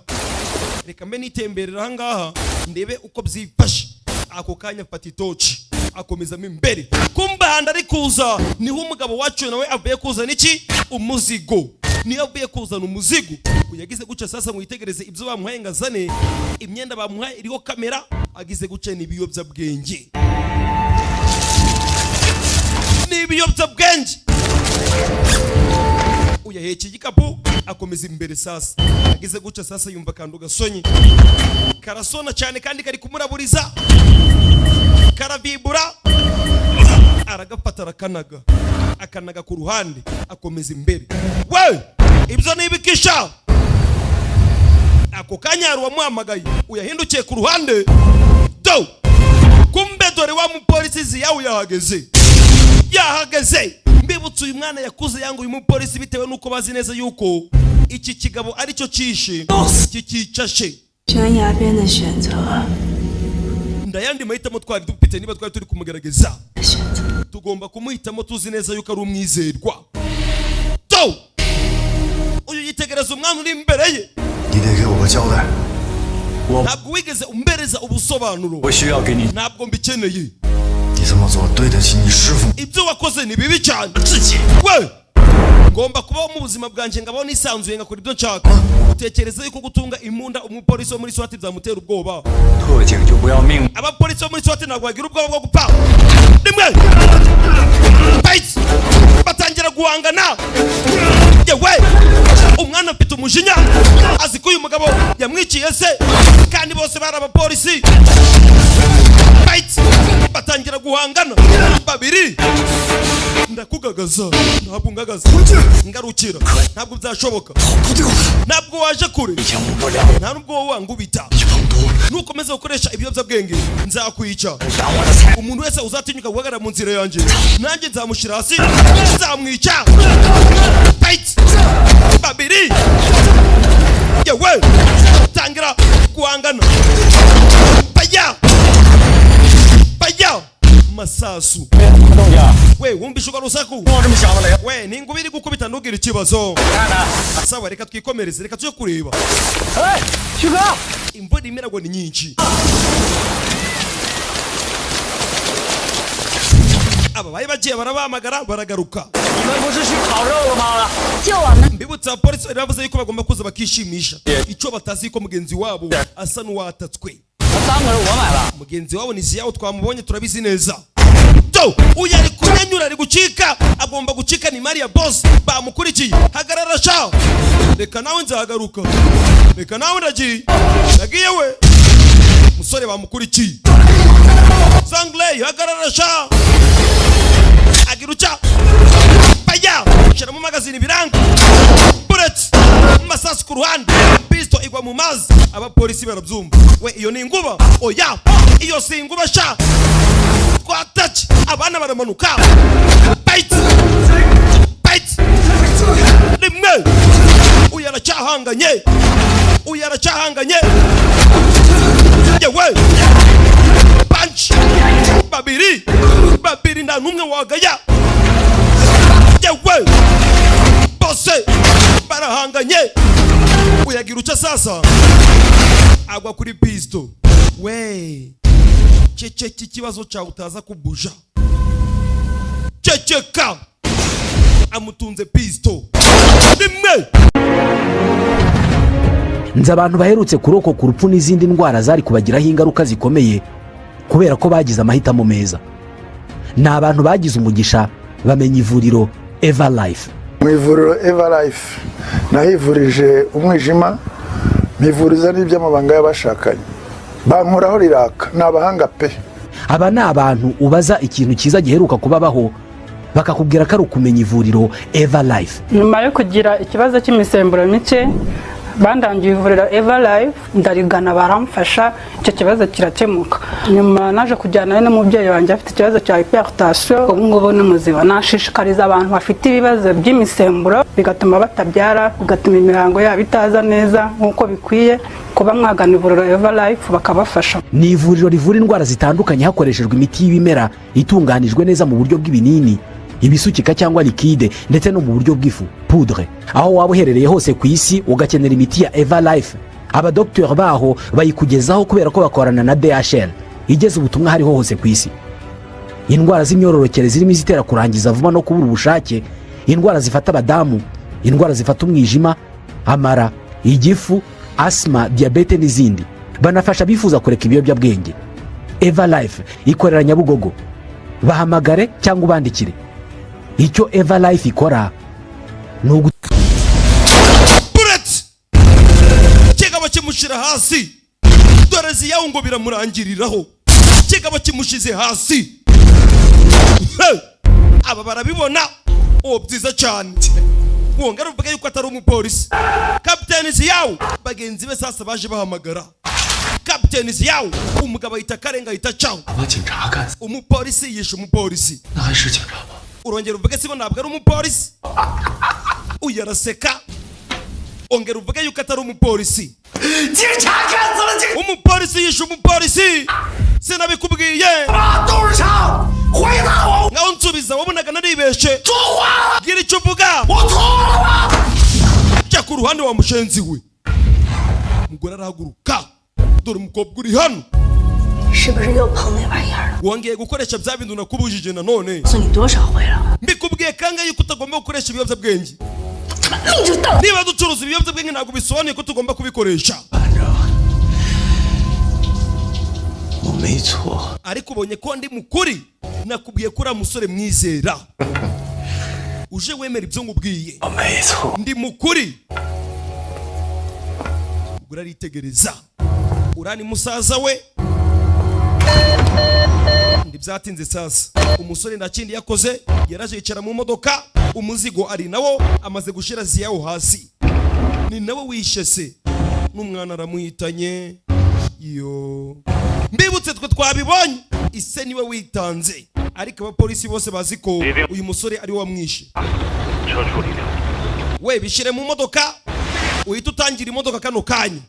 Reka mbe nitemberera ahangaha ndebe uko byifashe. Ako kanya mfata itoci akomezamo imbere. Kumba handa ari kuza niho umugabo wacu nawe avuye kuzana iki? Umuzigo. Niyo avuye kuzana umuzigo. Yagize guca sasa mwitegereze ibyo bamuhaye ngazane. Imyenda bamuhaye iriho kamera. Agize guca n'ibiyobyabwenge. N'ibiyobyabwenge. Uyahetse igikapu akomeza imbere sasa. Agize guca sasa yumva kandu gasonye. Karasona cyane kandi kari kumuraburiza. Karavibura. Aragafata arakanaga. Akanaga ku ruhande akomeza imbere. We! Ibyo nibikisha. Ako kanya wamuhamagaye uyahindukiye ku ruhande. Do! Kumbe dore wa mupolisi ziyawe yahageze. Mbibutse uyu mwana yakuze yangu uyu mupolisi bitewe nuko bazi neza yuko iki kigabo ari cyo cishe kikicashe. 悬崖边的选择， ndayandi mahitamo twari dufite niba twari turi kumugerageza. 选择 Tugomba kumuhitamo tuzi neza yuko ari umwizerwa. Do! Uyu yitegereza umwana uri imbere ye. 你得给我个交代。 Ntabwo wigeze umbereza ubusobanuro. 我需要给你 Ntabwo mbikeneye. 你这么做对得起你师傅。 Ibyo wakoze ni bibi cyane. 自己。 We! Ngomba kubaho mu buzima bwanjye ngabaho nisanzuye ngakora ibyo nshaka. Utekereza yuko gutunga imbunda umupolisi wo muri SWAT byamutera ubwoba? 特警就不要命。 Abapolisi bo muri SWAT ntabwo bagira ubwoba bwo gupfa. Rimwe! Fight! Batangira guhangana. Yewe! Umwana afite umujinya. Azi ko uyu mugabo yamwiciye se. Kandi bose bari abapolisi. Fight! Batangira guhangana. Babiri. Ndakugagaza. Ntabwo ngagaza. Ngarukira. Ntabwo byashoboka. Ntabwo waje kure. Nta nubwo wangubita. Nukomeza gukoresha ibiyobyabwenge nzakwica. Umuntu wese uzatinyuka guhagarara mu nzira yanjye nanjye nzamushyira hasi nzamwica. Fight! Babiri. Yewe! Tangira guhangana. Baya! Baya! Masasu. We wumvishe uko rusaku? We ningubi iri gukubita ntugira ikibazo. Sawa reka twikomereze reka tuje kureba. Imvura imerago ni nyinshi. Aba bayi bagiye barabahamagara baragaruka. Mbibutsa polisi baravuze yuko bagomba kuza bakishimisha. Icyo batazi ko mugenzi wabo asa n'uwatatswe. Mugenzi wabo ni ziyawo twamubonye turabizi neza. Do! Uyu ari kunyanyura ari gucika. Agomba gucika ni Maria Boss. Bamukurikiye. Hagarara sha. Reka nawe nzahagaruka. Reka nawe ndagiye. Ndagiye we. Musore bamukurikiye. Zangley hagarara sha. Agiruca. Baya. Shira mu magazine biranga. Bullet. Masasu ku ruhande. Pistol igwa mu mazi. Abapolisi barabyumva. We iyo ni inguba. Oya. Iyo si inguba sha. Touch. Abana baramanuka. Bite. Bite. Rimwe. Uyu aracyahanganye. Uyu aracyahanganye. Yewe. Punch. Babiri. Babiri nta numwe wagaya. Yewe. Bose barahanganye. uyagira uca sasa agwa kuri pisto. We ceceka ikibazo cyawe utaza kubuja, ceceka. Amutunze pisto rimwe. nzi abantu baherutse kurokoka urupfu n'izindi ndwara zari kubagiraho ingaruka zikomeye kubera ko bagize amahitamo meza. ni abantu bagize umugisha bamenya ivuriro Eva Life. mu ivuriro Eva Life nahivurije umwijima, mpivuriza n'iby'amabanga y'abashakanye, bankuraho riraka. ni abahanga pe. aba ni abantu ubaza ikintu cyiza giheruka kubabaho bakakubwira ko ari ukumenya ivuriro Eva Life. nyuma yo kugira ikibazo cy'imisemburo mike bandangiye ivuriro Eva Life, ndarigana baramfasha, icyo kibazo kirakemuka. nyuma naje kujyana n'umubyeyi wanjye afite ikibazo cya hypertension, ubu ngubu ni muzima. nashishikariza abantu bafite ibibazo by'imisemburo bigatuma batabyara, bigatuma imihango yabo itaza neza nk'uko bikwiye, kuba mwagana ivuriro Eva Life bakabafasha. ni ivuriro rivura indwara zitandukanye hakoreshejwe imiti y'ibimera itunganijwe neza mu buryo bw'ibinini, ibisukika cyangwa likide, ndetse no mu buryo bw'ifu poudre. aho waba uherereye hose ku isi ugakenera imiti ya Eva Life, abadokiteri baho bayikugezaho kubera ko bakorana na DHL igeze ubutumwa hariho hose ku isi. indwara z'imyororokere zirimo izitera kurangiza vuba no kubura ubushake, indwara zifata abadamu, indwara zifata umwijima, amara, igifu, asima, diyabete n'izindi. banafasha bifuza kureka ibiyobyabwenge. Eva Life ikorera Nyabugogo. bahamagare cyangwa ubandikire. icyo Eva Life ikora ni buretse kigabo kimushira hasi, dore ziyawo ngo biramurangiriraho, kigabo kimushize hasi. aba barabibona byiza cyane. wongera uvuga yuko atari umupolisi. kapiteni ziyawo bagenzi be sasa baje bahamagara kapiteni ziyawo, umugabo ahita karenga ahita cawo. umupolisi yishe umupolisi. urongera uvuge sibo ntabwo ari umupolisi. uyaraseka. ongera uvuge yuko atari umupolisi. umupolisi yishe umupolisi. sinabikubwiye. ngaho nsubiza, wabonaga naribeshe. gira icyo uvuga. jya ku ruhande wa mushenzi we. umugore arahaguruka. dore umukobwa uri hano. wongeye gukoresha bya bintu nakubujije nanone. mbikubwiye kangahe yuko utagomba gukoresha ibiyobyabwenge. niba ducuruza ibiyobyabwenge ntabwo bisobanuye ko tugomba kubikoresha. ariko ubonye ko ndi mukuri, nakubwiye ko uri umusore mwizera. uje wemera ibyo ngubwiye. ndi mukuri. ubwo aritegereza. urani musaza we. ndi byatinze sasa. umusore ndakindi yakoze, yaraje yicara mu modoka, umuzigo ari nawo amaze gushira ziyawo hasi. ni nawe wishe se, n'umwana aramuhitanye. yo mbibutse twe twabibonye, ise niwe witanze, ariko abapolisi bose bazi ko uyu musore ari wamwishe. we bishire mu modoka, uhita utangira imodoka kano kanya.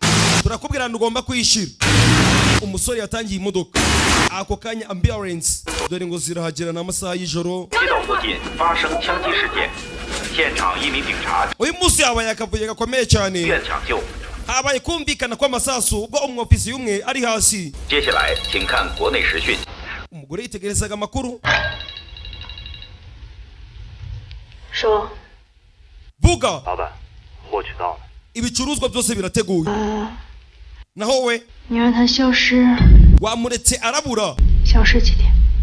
turakubwira ngo ugomba kuyishira. umusore yatangiye imodoka. ako kanya ambulance dore ngo zirahagera n'amasaha y'ijoro. uyu munsi habaye akavuyo gakomeye cyane. habaye kumvikana kw'amasasu ubwo umwofisi y'umwe ari hasi. umugore yitegerezaga amakuru. vuga. ibicuruzwa byose birateguye. naho we wamuretse arabura.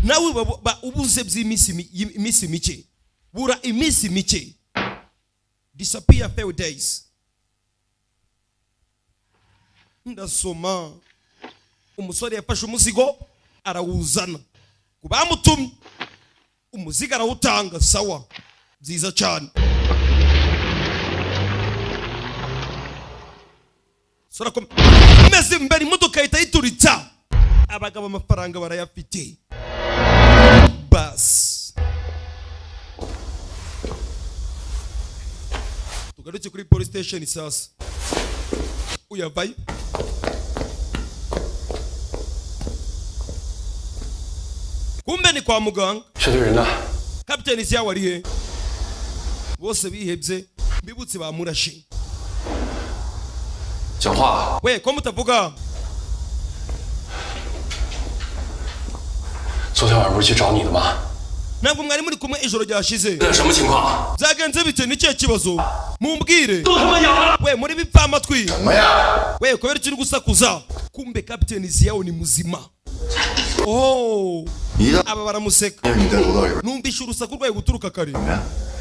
nawe ubuze by'iminsi mike. bura iminsi mike. disappear few days. ndasoma. umusore yafashe umuzigo arawuzana ku bamutumye. umuzigo arawutanga. sawa, byiza cyane. meze imbere imodoka ihita yituritsa. abagabo amafaranga barayafite. basi tugaruke kuri police station sasa. uyavayo. kumbe ni kwa muganga. kapiteni ziyawo ari he? bose bihebye, mbibutse bamurashe. 讲话。喂，ko mutavuga? 昨天晚上不是去找你的吗？ ntabwo mwari muri kumwe ijoro ryashize. 那什么情况？ byagenze bite ni cye kibazo mumbwire. we muri bipfa amatwi. we kubera icyo uri gusakuza kumbe kapiteni Ziyawo ni muzima. oh aba baramuseka. numvishe urusaku rwawe guturuka kare.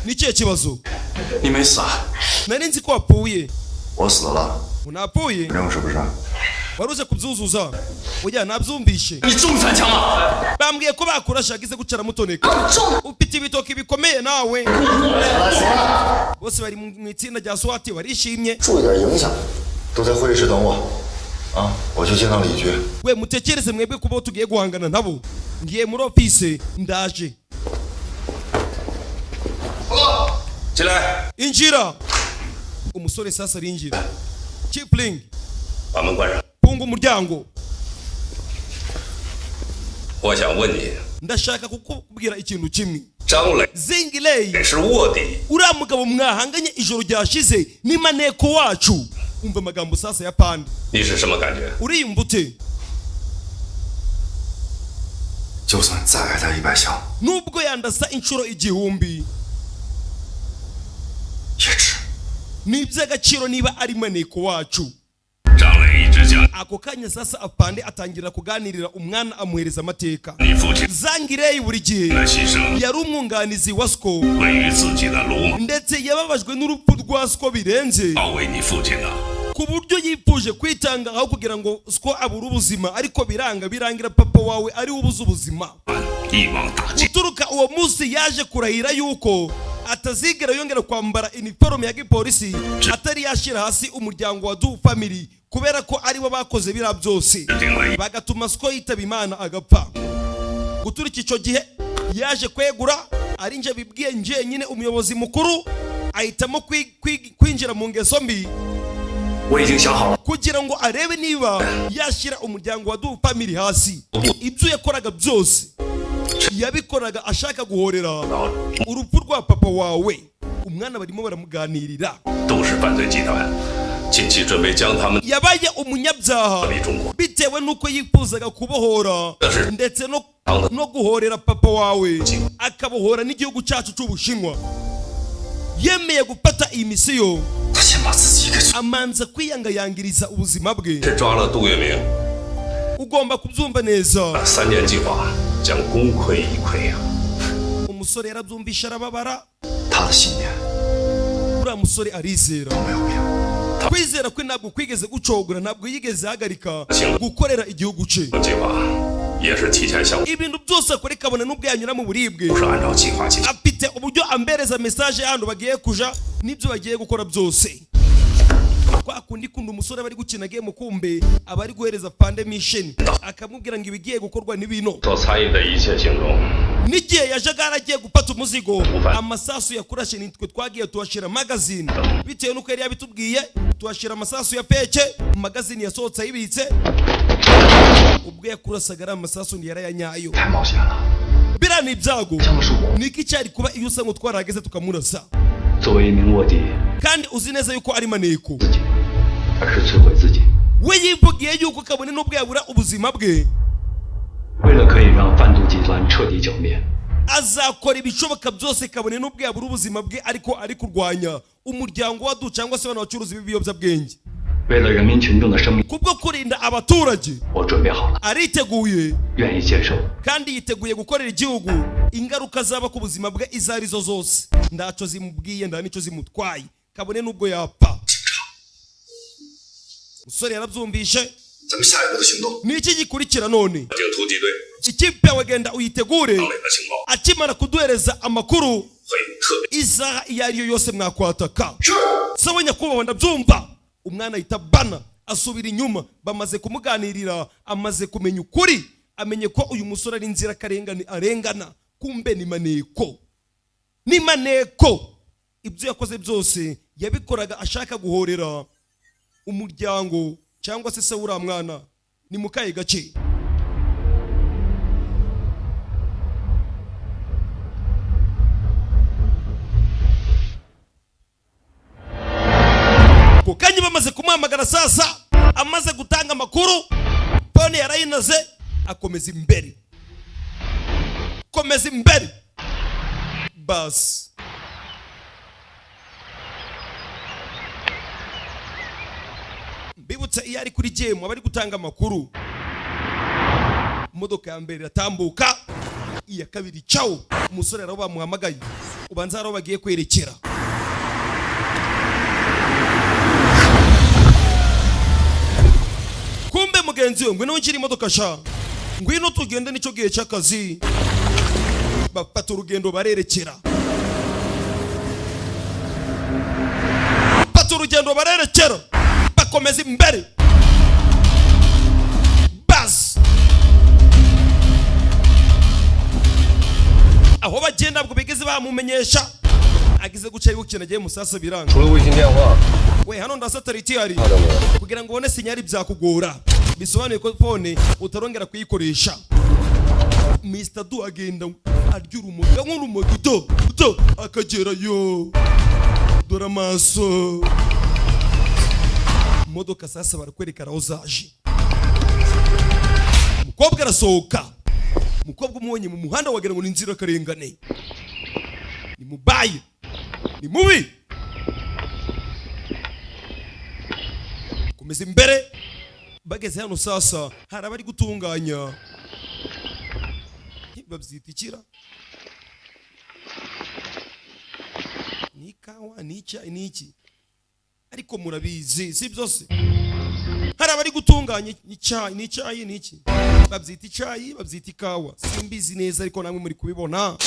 ni cye kibazo? 你没死啊？ nari nzi ko wapfuye. 我死了。 unapfuye? 任务是不是？ waruze kubyuzuza. oya nabyumvishe. 你中3枪了？ bambwiye ko bakurashagize gucara mutoneka. ufite ibitoki bikomeye nawe. bose bari mu itsinda rya SWAT barishimye. 注意点影响，都在会议室等我。啊，我去见到李局。 we mutekereze mwebwe kuba tugiye guhangana nabo. ngiye muri office ndaje. 进来， injira. umusore sasa arinjira. Kipling, 把门关上。 funga umuryango. 我想问你， ndashaka kukubwira ikintu kimwe. 张磊 Zingilei 是卧底， uriya mugabo mwahanganye ijoro ryashize ni maneko wacu. umva amagambo sasa ya pande. 你是什么感觉？ uriyumva ute? 就算再挨他100枪， nubwo yandasa inshuro igihumbi 也值。 ni iby'agaciro niba ari maneko wacu. 张磊一直讲 ako kanya sasa apande atangira kuganirira umwana amuhereza amateka. 你父亲 Zangilei buri gihe 的牺牲 yari umwunganizi wa SCO 位于自己的鲁莽， ndetse yababajwe n'urupfu rwa SCO birenze 保卫你父亲的。 ku buryo yipfuje kwitanga aho kugira ngo SCO abure ubuzima, ariko birangira papa wawe ari we ubuze ubuzima. 一网打尽。 guturuka uwo munsi yaje kurahira yuko atazigera yongera kwambara iniforume ya gipolisi atari yashyira hasi umuryango wa Du Family, kubera ko ari bo bakoze biriya byose bagatuma SCO yitaba Imana agapfa. guturika icyo gihe yaje kwegura, ari nje bibwiye nje nyine umuyobozi mukuru ahitamo kwinjira mu ngeso mbi 我已经想好了。 kugira ngo arebe niba yashyira umuryango wa Du Family hasi. ibyo yakoraga byose yabikoraga ashaka guhorera urupfu rwa papa wawe. umwana barimo baramuganirira. 都是犯罪集团，近期准备将他们 yabaye umunyabyaha 离中国。 bitewe n'uko yifuzaga kubohora ndetse no guhorera papa wawe, akabohora n'igihugu cyacu cy'Ubushinwa. yemeye gufata iyi misiyo 他先把自己给做。 amanza kwiyangayangiriza ubuzima bwe. 是抓了杜月明， ugomba kubyumva neza. 3年计划将功亏一篑呀。 umusore yarabyumvisha arababara. 他的信念 uriya musore arizera. 都没有变。 kwizera kwe ntabwo kwigeze gucogora, ntabwo yigeze ahagarika gukorera igihugu cye. 计划也是提前向， ibintu byose akora kabone n'ubwo yanyura mu buribwe 不是按照计划进行。 afite uburyo ambereza message y'ahantu bagiye kuja n'ibyo bagiye gukora byose. kwa kundi kunda umusore bari gukina game kumbe abari guhereza pande mission akamubwira ngo ibigiye gukorwa n'ibino. 所参与的一切行动， n'igihe yajaga aragiye gufata umuzigo amasasu yakurashe nitwe twagiye tuhashira magazine bitewe n'uko yari yabitubwiye. tuhashira amasasu ya peke, magazine yasohotse ayibitse. ubwo yakurasaga ari amasasu ndi yarayanyayo. 太冒险了。 biriya ni ibyago. 这么说， niki cyari kuba iyo usa ngo twarahageze tukamurasa 作为一名卧底， kandi uzi neza yuko ari maneko. 自己，而是摧毁自己。 we yivugiye yuko kabone n'ubwo yabura ubuzima bwe 为了可以让贩毒集团彻底剿灭， azakora ibishoboka byose kabone n'ubwo yabura ubuzima bwe, ariko ari kurwanya umuryango wa Du cyangwa se abantu bacuruza ibiyobyabwenge. 为了人民群众的生命， kubwo kurinda abaturage 我准备好了， ariteguye 愿意接受。 kandi yiteguye gukorera igihugu. ingaruka zaba ku buzima bwe izo arizo zose ntacyo zimubwiye nta nicyo zimutwaye kabone n'ubwo yapfa. umusore yarabyumvishe. 咱们下一步的行动， ni iki gikurikira none? 警突击队 ikipe yawe genda uyitegure. 张磊的情报 akimara kuduhereza amakuru 会特别 isaha iyo ari yo yose mwakwataka. sawa nyakubahwa ndabyumva. umwana ahita bana asubira inyuma. bamaze kumuganirira amaze kumenya ukuri, amenye ko uyu musore ari inzirakarengane arengana. kumbe ni maneko. ni maneko. ibyo yakoze byose yabikoraga ashaka guhorera umuryango cyangwa se uriya mwana. ni mu kahe gace? ako kanya bamaze kumuhamagara sasa amaze gutanga amakuru pone yarayinaze akomeza imbere bas mbibutsa iyo ari kuri jemu abari gutanga amakuru imodoka ya mbere iratambuka iya kabiri cawo umusore rero bamuhamagaye ubanza rero bagiye kwerekera kumbe mugenzi we ngwino nkiri imodoka sha ngwino tugende nicyo gihe cy'akazi bafata urugendo barerekera bakomeza imbere bas aho bagenda bwo bigeze bamumenyesha agize guca yukina giye musasa biranga we hano nda satellite yari kugira ngo ubone sinyari byakugora bisobanuye ko phone utarongera kuyikoresha Mr. Du agenda arya urumogi nk'urumogi do akagera yo dore amaso modoka sasa barakwerekana aho zaje umukobwa arasohoka umukobwa umubonye mu muhanda wagira ngo ni inzira karengane ni mubaye ni mubi komeza imbere bageze hano sasa hari abari gutunganya babyita ikira ni ikawa ni icyayi ni iki ariko murabizi si byose hari abari gutunganya icyayi ni icyayi ni iki babyita icyayi babyita ikawa simbizi neza ariko namwe muri kubibona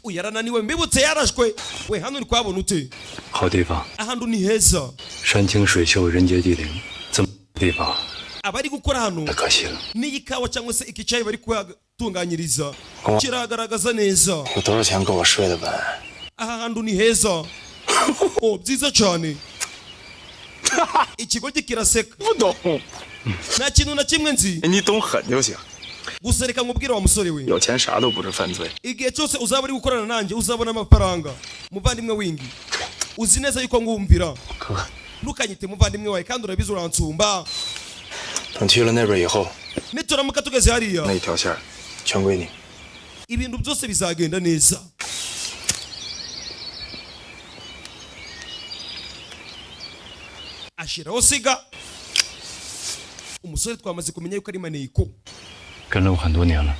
uyarananiwe mbibutse yarashwe we hano uri kwabona ute 好地方 ahantu ni heza 山清水秀人杰地灵这么地方 abari gukora hano 太可惜了 ni ikawa cyangwa se iki cyayi bari kutunganyiriza kiragaragaza neza 有多少钱够我睡的本？ aha hantu ni heza oh byiza cyane ikigo kiraseka 不懂， nta kintu na kimwe nzi 你懂狠就行。 gusa reka nkubwire wa musore we 有钱啥都不是犯罪。 igihe cyose uzaba uri gukorana nanjye uzabona amafaranga muvandimwe wingi uzi neza yuko ngumvira ntukanyite muvandimwe wawe kandi urabizi uransumba 等去了那边以后， nituramuka tugeze hariya 那一条线全归你。 ibintu byose bizagenda neza ashiraho siga umusore twamaze kumenya yuko ari maneko 跟了我很多年了，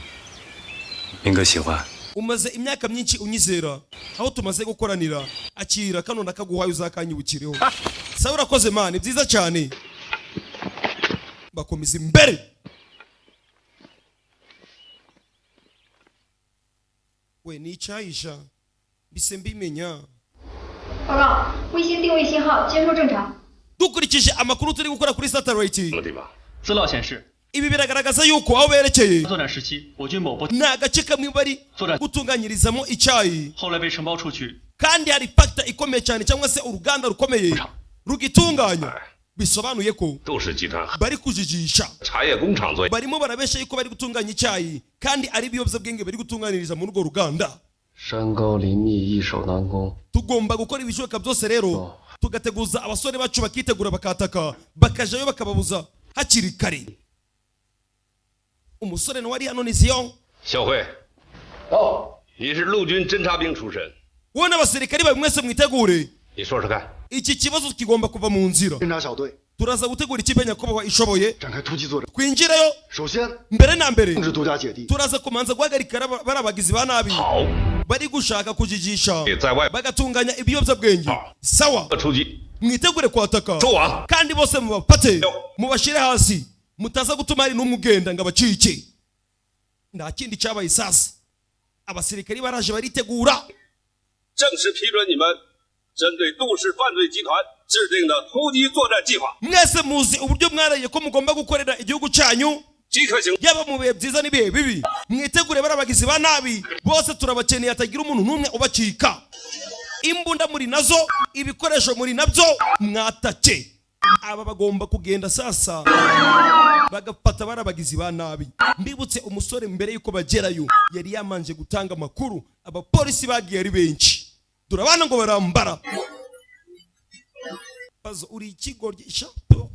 明哥喜欢。 umaze imyaka myinshi unyizera aho tumaze gukoranira akira kano nakaguhaye uzakanyibukireho sawa urakoze mani byiza cyane bakomeza imbere we ni icyayisha bise mbimenya 报告，卫星定位信号接收正常。 dukurikije amakuru turi gukora kuri satellite 什么地方？ 资料显示， ibi biragaragaza yuko aho berekeye 作战时期，我军某部 ni agace kamwe bari gutunganyirizamo icyayi 后来被承包出去， kandi hari factor ikomeye cyane cyangwa se uruganda rukomeye rugitunganya bisobanuye ko 都是集团 bari kujijisha 茶叶工厂作业。 barimo barabesha yuko bari gutunganya icyayi kandi ari ibiyobyabwenge bari gutunganiriza muri urwo ruganda 山高林密，易守难攻。 tugomba gukora ibishoboka byose rero tugateguza abasore bacu bakitegura bakataka bakajayo bakababuza hakiri kare umusore nawe ari hano ni Zion 小慧，到，你是陆军侦察兵出身， wowe n'abasirikari bawe mwese mwitegure 你说说看。 iki kibazo kigomba kuva mu nzira 侦察小队 turaza gutegura ikipe nyakubahwa ishoboye 展开突击作战。 twinjireyo 首先， mbere na mbere 控制独家姐弟， turaza kumanza guhagarika bari abagizi ba nabi bari gushaka kujijisha bagatunganya ibiyobyabwenge sawa 出击， mwitegure kwataka 收网。 kandi bose mubafate mubashire hasi mutaza gutuma hari n'umwe ugenda ngo abacike nta kindi cyabaye sasa abasirikari baraje baritegura 正式批准你们针对杜氏犯罪集团制定的突击作战计划。 mwese muzi uburyo mwaraye ko mugomba gukorera igihugu cyanyu 即刻行。 yaba mu bihe byiza n'ibihe bibi mwitegure bari abagizi ba nabi bose turabakeneye hatagira umuntu n'umwe ubacika imbunda muri nazo ibikoresho muri nabyo mwatake aba bagomba kugenda sasa bagafata bari abagizi ba nabi mbibutse umusore mbere yuko bagerayo yari yamanje gutanga amakuru abapolisi bagiye ari benshi turabana ngo barambara bazo uri ikigoryi shapo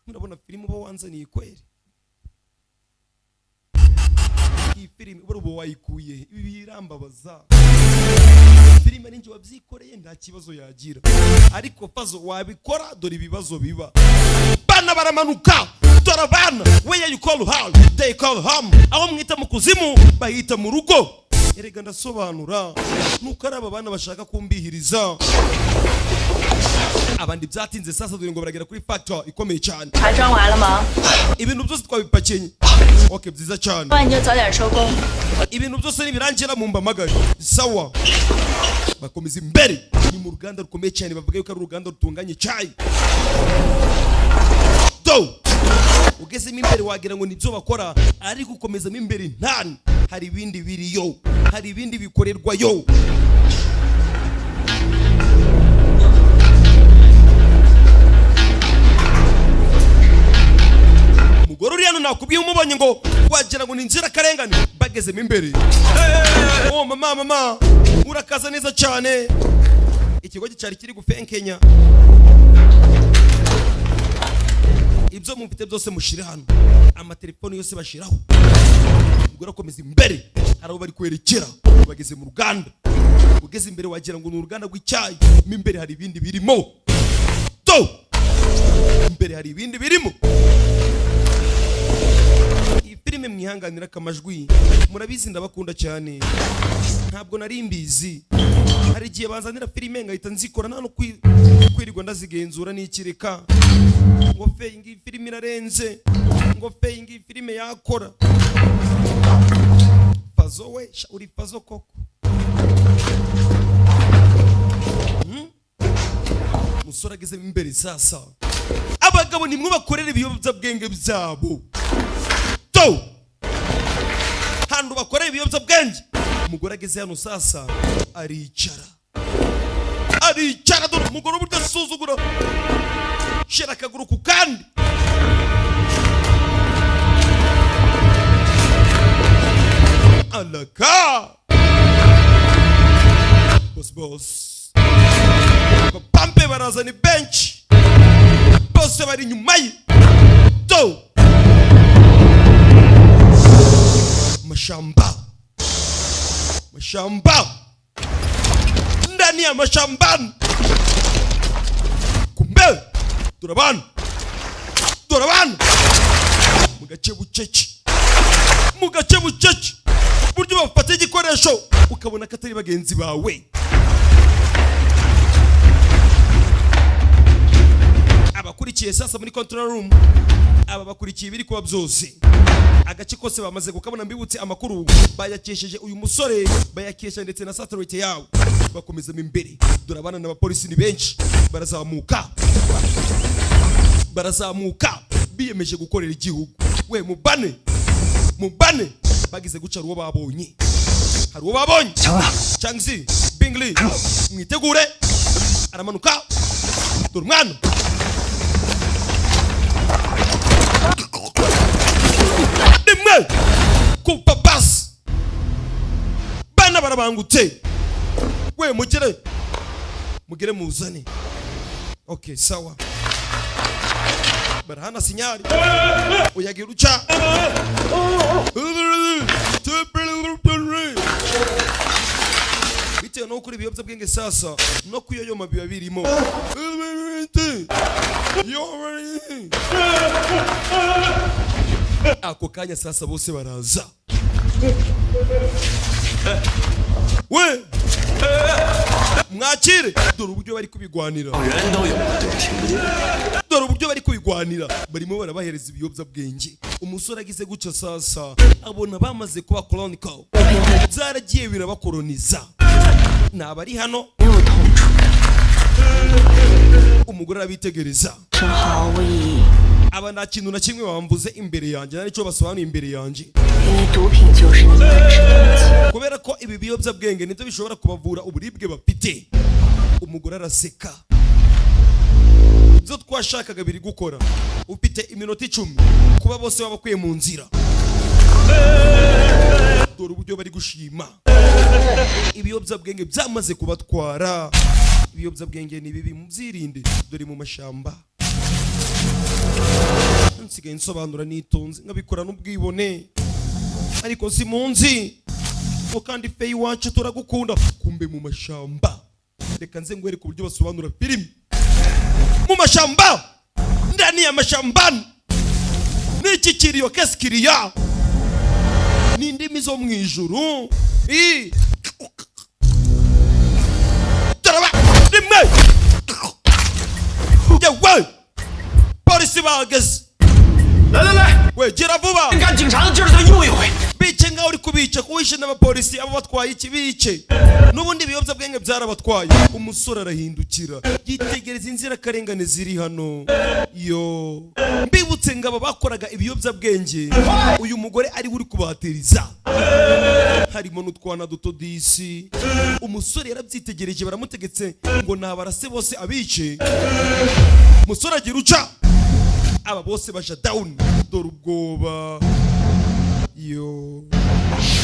murabona filime uba wanzaniye kweri iyi filime ubu wayikuye ibi birambabaza filime ninjye wabyikoreye nta kibazo yagira ariko fazo wabikora dore ibibazo biba bana baramanuka turabana where you call home they call home aho mwita mu kuzimu bahita mu rugo erega ndasobanura nuko ari aba bana bashaka kumbihiriza abandi byatinze sasa dore ngo baragera kuri factor ikomeye cyane ibintu byose twabipakenye okay byiza cyane ibintu byose nibirangira mu mbamagari sawa bakomeza imbere ni mu ruganda rukomeye cyane bavuga yuko ari uruganda rutunganye cyayi do ugezemo imbere wagira ngo nibyo bakora ariko ukomezamo imbere ntani hari ibindi biriyo hari ibindi bikorerwayo umugore uri hano nakubwiye umubonye ngo wagira ngo ni inzirakarengane bagezemo imbere oh mama urakaza neza cyane ikigo cyari kiri gufenkenya ibyo mufite byose mushire hano amatelefone yose bashiraho umugore akomeza imbere hari abo bari kwerekera bageze mu ruganda ugeze imbere wagira ngo ni uruganda rw'icyayi mo imbere hari ibindi birimo to imbere hari ibindi birimo iyi filime mwihanganira akamajwi murabizi ndabakunda cyane ntabwo nari mbizi hari igihe banzanira filime ngahita nzikora nta no kwirirwa ndazigenzura n'ikireka ngo feyingi filime irarenze ngo feyingi filime yakora fazo we uri fazo koko musore ageze imbere sasa abagabo nimwe bakorera ibiyobyabwenge byabo to hano bakorera ibiyobyabwenge umugore ageze hano sasa aricara dore umugore uburyo asuzugura shira akaguru ku kandi alaka boss bapampe barazana bench bose bari nyuma ye to mashamba ndani ya mashambani kumbe turabana mu gace bucece buryo bafata igikoresho ukabona ko atari bagenzi bawe abakurikiye sasa muri control room aba bakurikiye biri kuba byose agace kose bamaze kukabona mbibutse amakuru bayakesheje uyu musore bayakesha ndetse na satellite yawe bakomeza imbere durabana n'abapolisi ni benshi barazamuka biyemeje gukorera igihugu we mubane bagize guca ruwo babonye hari uwo babonye Changzi Bingli mwitegure aramanuka dore mwana dimwe kupa bas bana barabangutse we mugere muzane okay sawa barahana sinyari uyagira uca bitewe no kuri ibiyobyabwenge sasa no kuyoyoma biba birimo ako kanya sasa bose baraza we mwakire dore uburyo bari kubigwanira barimo barabahereza ibiyobyabwenge umusore agize guca sasa abona bamaze kuba colonical zaragiye birabakoloniza nabari hano umugore arabitegereza aba nta kintu na kimwe bamvuze imbere yanjye nta nicyo basobanuye imbere yanjye kubera ko ibi biyobyabwenge nibyo bishobora kubavura uburibwe bafite umugore araseka ibyo twashakaga biri gukora ufite iminota 10 kuba bose babakwiye mu nzira dore uburyo bari gushima ibiyobyabwenge byamaze kubatwara. Ibiyobyabwenge ni bibi, mubyirinde, dore mu mashamba. Nsigaye nsobanura nitonze nkabikora n'ubwibone, ariko simunzi ngo kandi feyi wacu turagukunda, kumbe mu mashamba. Reka nze ngwereke uburyo basobanura filimi mu mashamba. Ndani ya mashambani niki kiriyo kesikiriya ni indimi zo mu ijuru. Rimwe yewe polisi bageze. We gira vuba, bice ngaho uri kubica kuwishe n'abapolisi abo batwaye iki bice. N'ubundi ibiyobyabwenge byarabatwaye. Umusore arahindukira yitegereza inzirakarengane ziri hano. Yo mbibutse ngabo bakoraga ibiyobyabwenge, uyu mugore ari uri kubahatiriza, harimo n'utwana duto disi. Umusore yarabyitegereje, baramutegetse ngo nabarase bose abice. Umusore agira uca, aba bose baja down, dore ubwoba. Yo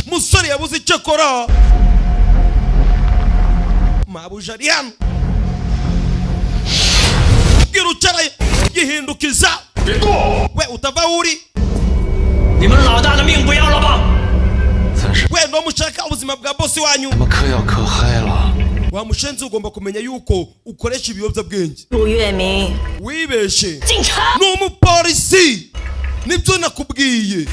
musore yabuze icyo akora, mabuja ari hano. Gira ucara yihindukiza. We utava uri, we no mushaka ubuzima bwa bosi wanyu. Wa mushenzi ugomba kumenya yuko ukoresha ibiyobyabwenge. Wibeshe n'umupolisi, nibyo nakubwiye.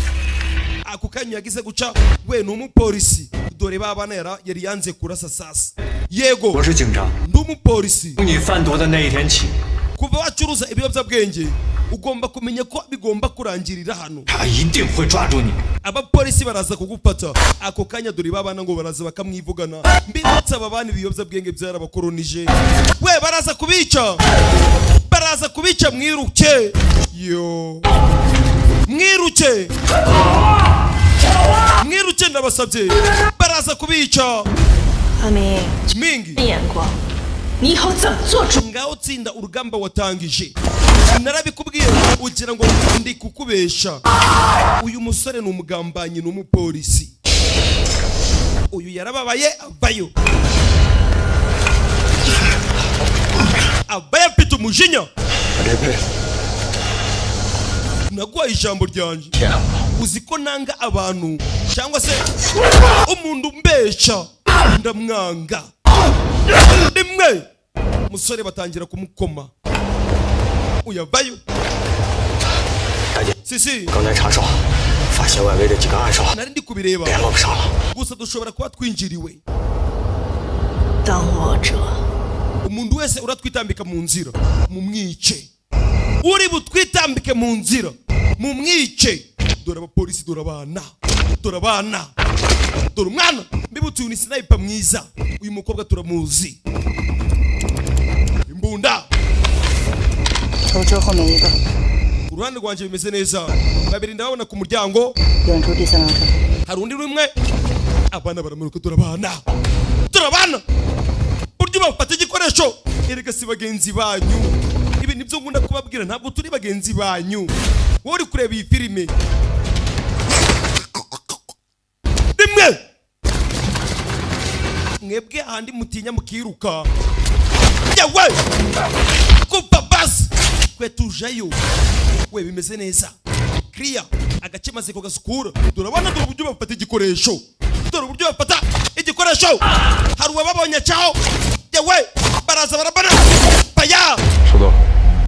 Ako kanya yagize guca, we n'umupolisi, dore babana yari yanze kurasa sasa. Yego ndumupolisi. Kuva wacuruza ibiyobyabwenge ugomba kumenya ko bigomba kurangirira hano. Abapolisi baraza kugufata. Ako kanya dore babana ngo baraza bakamwivugana. Mbibutse aba bana ibiyobyabwenge byarabakoronije. We baraza kubica, baraza kubica, mwiruke. Yo mwiruke, mwiruke ndabasabye, baraza kubica. Mingi ngaho tsinda urugamba watangije. Narabikubwiye ugira ngo ndi kukubesha. Uyu musore ni umugambanyi n'umupolisi. Uyu yarababaye avayo, avayo afite umujinya. Naguhaye ijambo ryanje, uzi ko nanga abantu cyangwa se umuntu mbesha ndamwanga. Rimwe musore batangira kumukoma, uyavayo. Sisi nari ndi kubireba, gusa dushobora kuba twinjiriwe. Umuntu wese uratwitambika mu nzira mumwice, uri butwitambike mu nzira mumwice. Dore abapolisi, dore abana, dore abana, dore umwana. Mbibutse uyu ni sniper mwiza, uyu mukobwa turamuzi. Imbunda uruhande rwanje bimeze neza. Babiri ndabona ku muryango, hari undi rumwe. Abana baramuruka, dore abana, dore abana. Buryo bafata igikoresho, erega si bagenzi banyu. Ibi nibyo ngunda kubabwira, ntabwo turi bagenzi banyu. Wowe uri kureba iyi filime. Rimwe mwebwe ahandi mutinya mukiruka. Yewe kupa basi kwe tujayo. We bimeze neza, clear. Agace maze ko gasukura. Turabona dore uburyo bafata igikoresho, dore uburyo bafata igikoresho. Hari uwababonye cyaho. Yewe baraza barabana paya.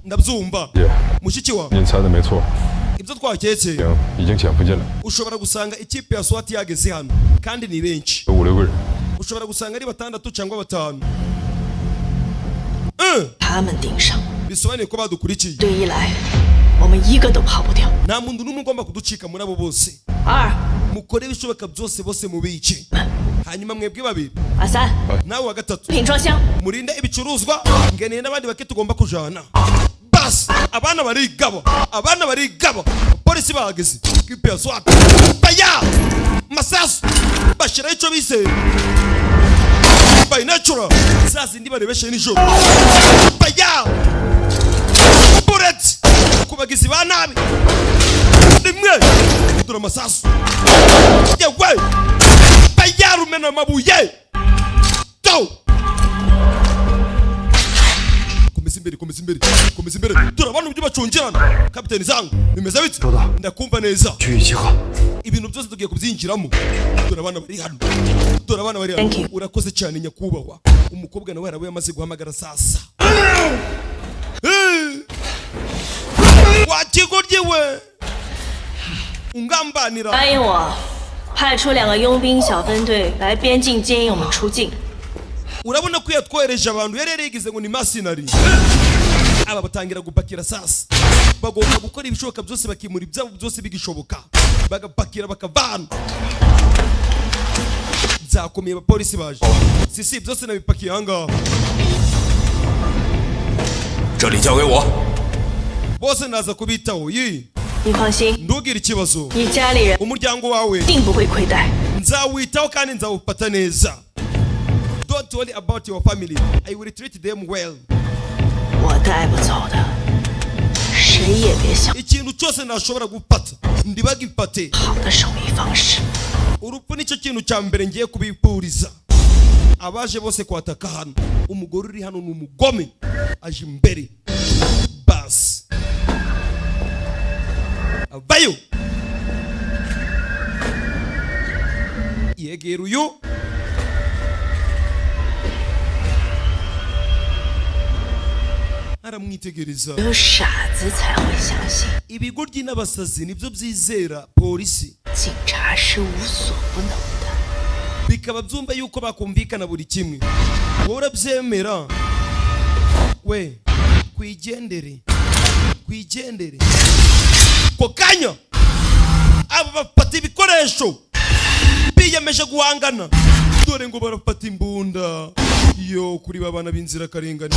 Ndabyumva mushiki wa ibyo twaketse. Ushobora gusanga ikipe ya SWAT yageze hano kandi ni benshi. Ushobora gusanga ari 6 cyangwa 5. Bisobanuye ko badukurikiye. Nta muntu n'umwe ugomba kuducika muri abo bose. Mukore ibishoboka byose bose mubice. Hanyuma mwebwe babiri, nawe wa gatatu, murinde ibicuruzwa. Ngeneye n'abandi bake tugomba kujana. Bas abana barigaba, abana barigaba. Polisi bahageze, kipe ya SWAT baya masasu bashira icyo bise by natural. Sasa ndi barebeshe nijoro baya bullet kubagizi ba nabi. Rimwe tura masasu yewe bayarumena amabuye go komeza imbere turabona ibyo bacungirana kapiteni zangu bimeze bite ndakumva neza ibintu byose tugiye kubyinjiramo turabana bari hano urakoze cyane nyakubahwa umukobwa nawe yarawe yamaze guhamagara sasa wakigoryewe ungambanira 答应我派出2个佣兵小分队来边境接应我们出境。 urabona ko yatwohereje abantu yari yarigize ngo ni masinari aba batangira gupakira sasa bagomba gukora ibishoboka byose bakimura ibyabo byose bigishoboka bagapakira bakavana byakomeye abapolisi baje sisi byose nabipakiye ahangaha 这里交给我 bose naza kubitaho yi 你放心， ntugire ikibazo 你家里人 umuryango wawe 定不会亏待。 nzawitaho kandi nzawufata neza. Don't worry about your family. I will treat them well. 我带不走的，谁也别想。 ikintu cyose nashobora gufata ndibagifate. 好的守密方式。 urupfu nicyo kintu cya mbere ngiye kubipuriza. abaje bose kwataka hano umugore uri hano ni umugome aje imbere bas avayo yegera uyu aramwitegereza 只有傻子才会相信 ibigoryi n'abasazi nibyo byizera polisi 警察是无所不能的 bikaba byumva yuko bakumvikana buri kimwe wowe urabyemera we kwigendere ko kanya aba bafata ibikoresho biyemeje guhangana dore ngo barafata imbunda yo kuri babana b'inzira karengane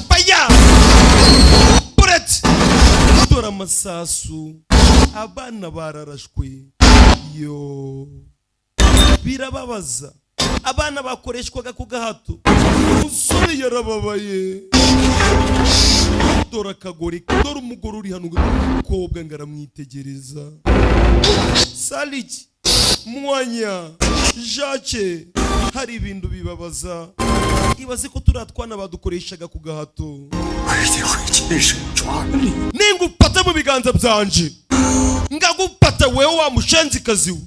baya buret dore amasasu abana bararashwe yo birababaza abana bakoreshwaga ku gahato umusore yarababaye dore akagore dore umugore uri hano umukobwa ngo aramwitegereza saliki mwanya jake hari ibintu bibabaza ibaze ko turatwana badukoreshaga ku gahato ningupata mu biganza byanje ngagupata wewe wa mushenzikazi we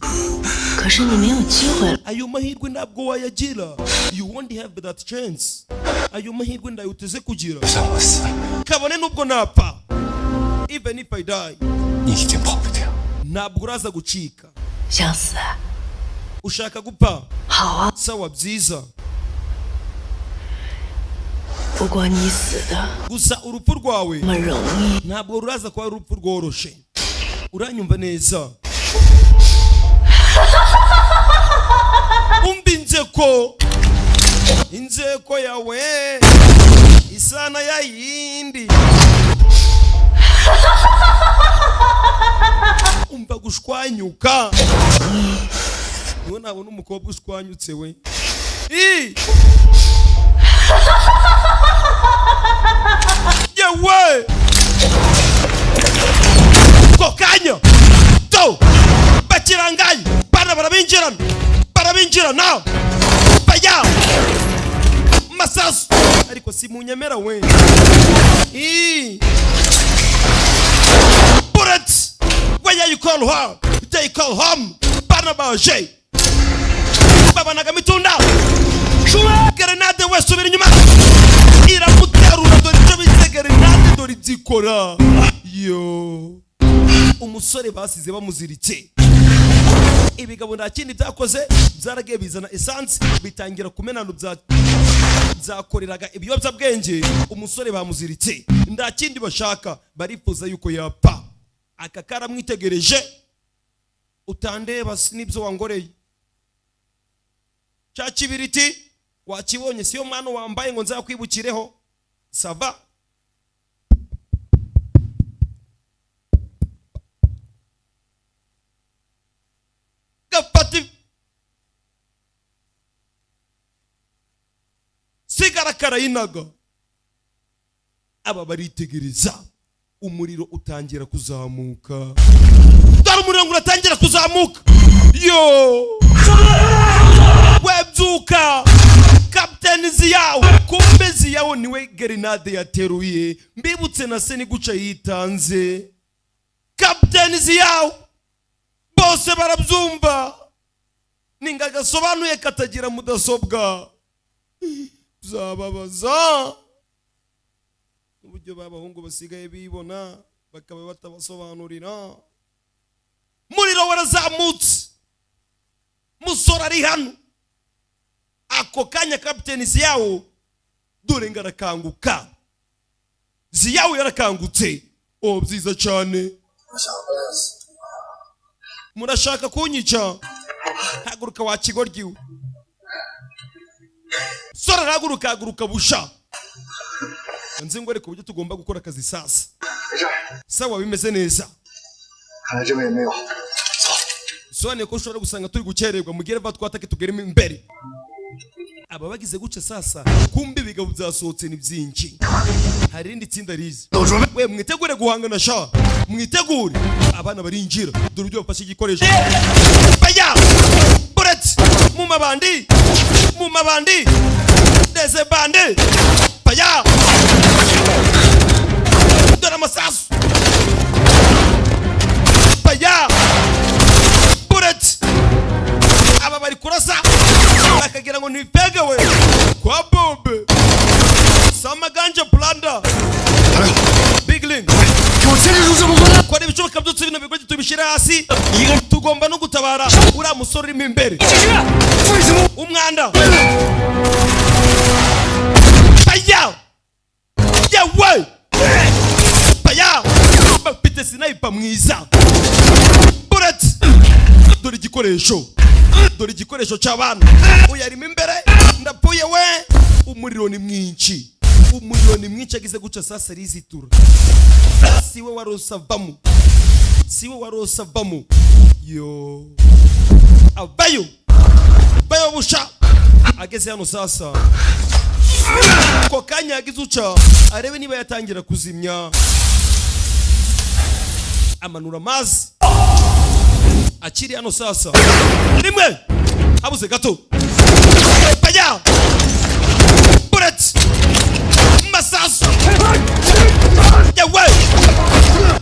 可是你没有机会了 ayo mahirwe ntabwo wayagira you won't have that chance ayo mahirwe ndayuteze kugira kabone nubwo napfa even if I die 你已经跑不掉 ntabwo uraza gucika 想死 ushaka gupfa 好啊 sawa byiza 不过你死的 gusa urupfu rwawe 那么容易 ntabwo ruraza kuba urupfu rworoshe uranyumva neza umva inzeko yawe isana ya yindi umva gushwanyuka niwe nabona umukobwa ushwanyutse we yewe kokanya to bakirangaye bana barabinjirana baya masasu ariko simunyemera we bullets where you call her they call home bana baje babanaga mitunda shura grenade we subira inyuma iramuterura dore icyo bise grenade dore zikora yo umusore basize bamuziritse ibigabo nta kindi byakoze byaragiye bizana essence bitangira kumenana byakoreraga ibiyobyabwenge umusore bamuziritse nta kindi bashaka barifuza yuko yapfa aka karamwitegereje utandeba nibyo wangoreye cya kibiriti wakibonye siyo mwana wambaye ngo nzakwibukireho sava gafati sigara karayinaga aba baritegereza umuriro utangira kuzamuka dore umuriro uratangira kuzamuka yo webyuka kapiteni Ziyawo, kumbe Ziyawo niwe grenade yateruye, mbibutse na se ni guca yitanze. Kapiteni Ziyawo bose barabyumva, ninga AGASOBANUYE katagira mudasobwa. Zababaza uburyo babahungu basigaye bibona bakaba batabasobanurira. Muriro warazamutse, musora ari hano. Ako kanya kapiteni Ziyawo dore ngarakanguka. Ziyawo yarakangutse. Oh, byiza cyane. Murashaka kunyica? Haguruka wa kigoryiwe. Sora haguruka busha. Nzi ngo ariko buryo tugomba gukora akazi sasa. Sawa bimeze neza. Soane ko ushobora gusanga turi gukererwa mugire va twatake tugere imbere. Aba bagize guca sasa kumbi bigabo byasohotse ni byinshi. Hari indi tsinda rize. We mwitegure guhangana sha. Mwitegure abana barinjira. Dore ibyo bafashe igikoresho. Baya! Buret! Mu mabandi. Deze bande. Baya! Dore amasasu. Baya! Buret! Aba bari kurasa. Bakagira ngo nipege we. Kwa bombe. Sama ganja blanda. Big link. Kwa ibishoboka byose bino bigoje tubishira hasi. Tugomba no gutabara ura musore uri imbere. Umwanda. Baya! Yewe! Baya! Bapite sniper mwiza. Bullet! Dore igikoresho cy'abana. Uyarimo imbere ndapuye we. Umuriro ni mwinshi agize guca sasa rizitura. Siwe warosavamo. Yo. Abayo busha. Ageze hano sasa. Ko kanya agize uca arebe niba yatangira kuzimya. Amanura amazi. Akiri hano sasa. Rimwe. Habuze gato. Baya! Bullet! Masasu! Yewe!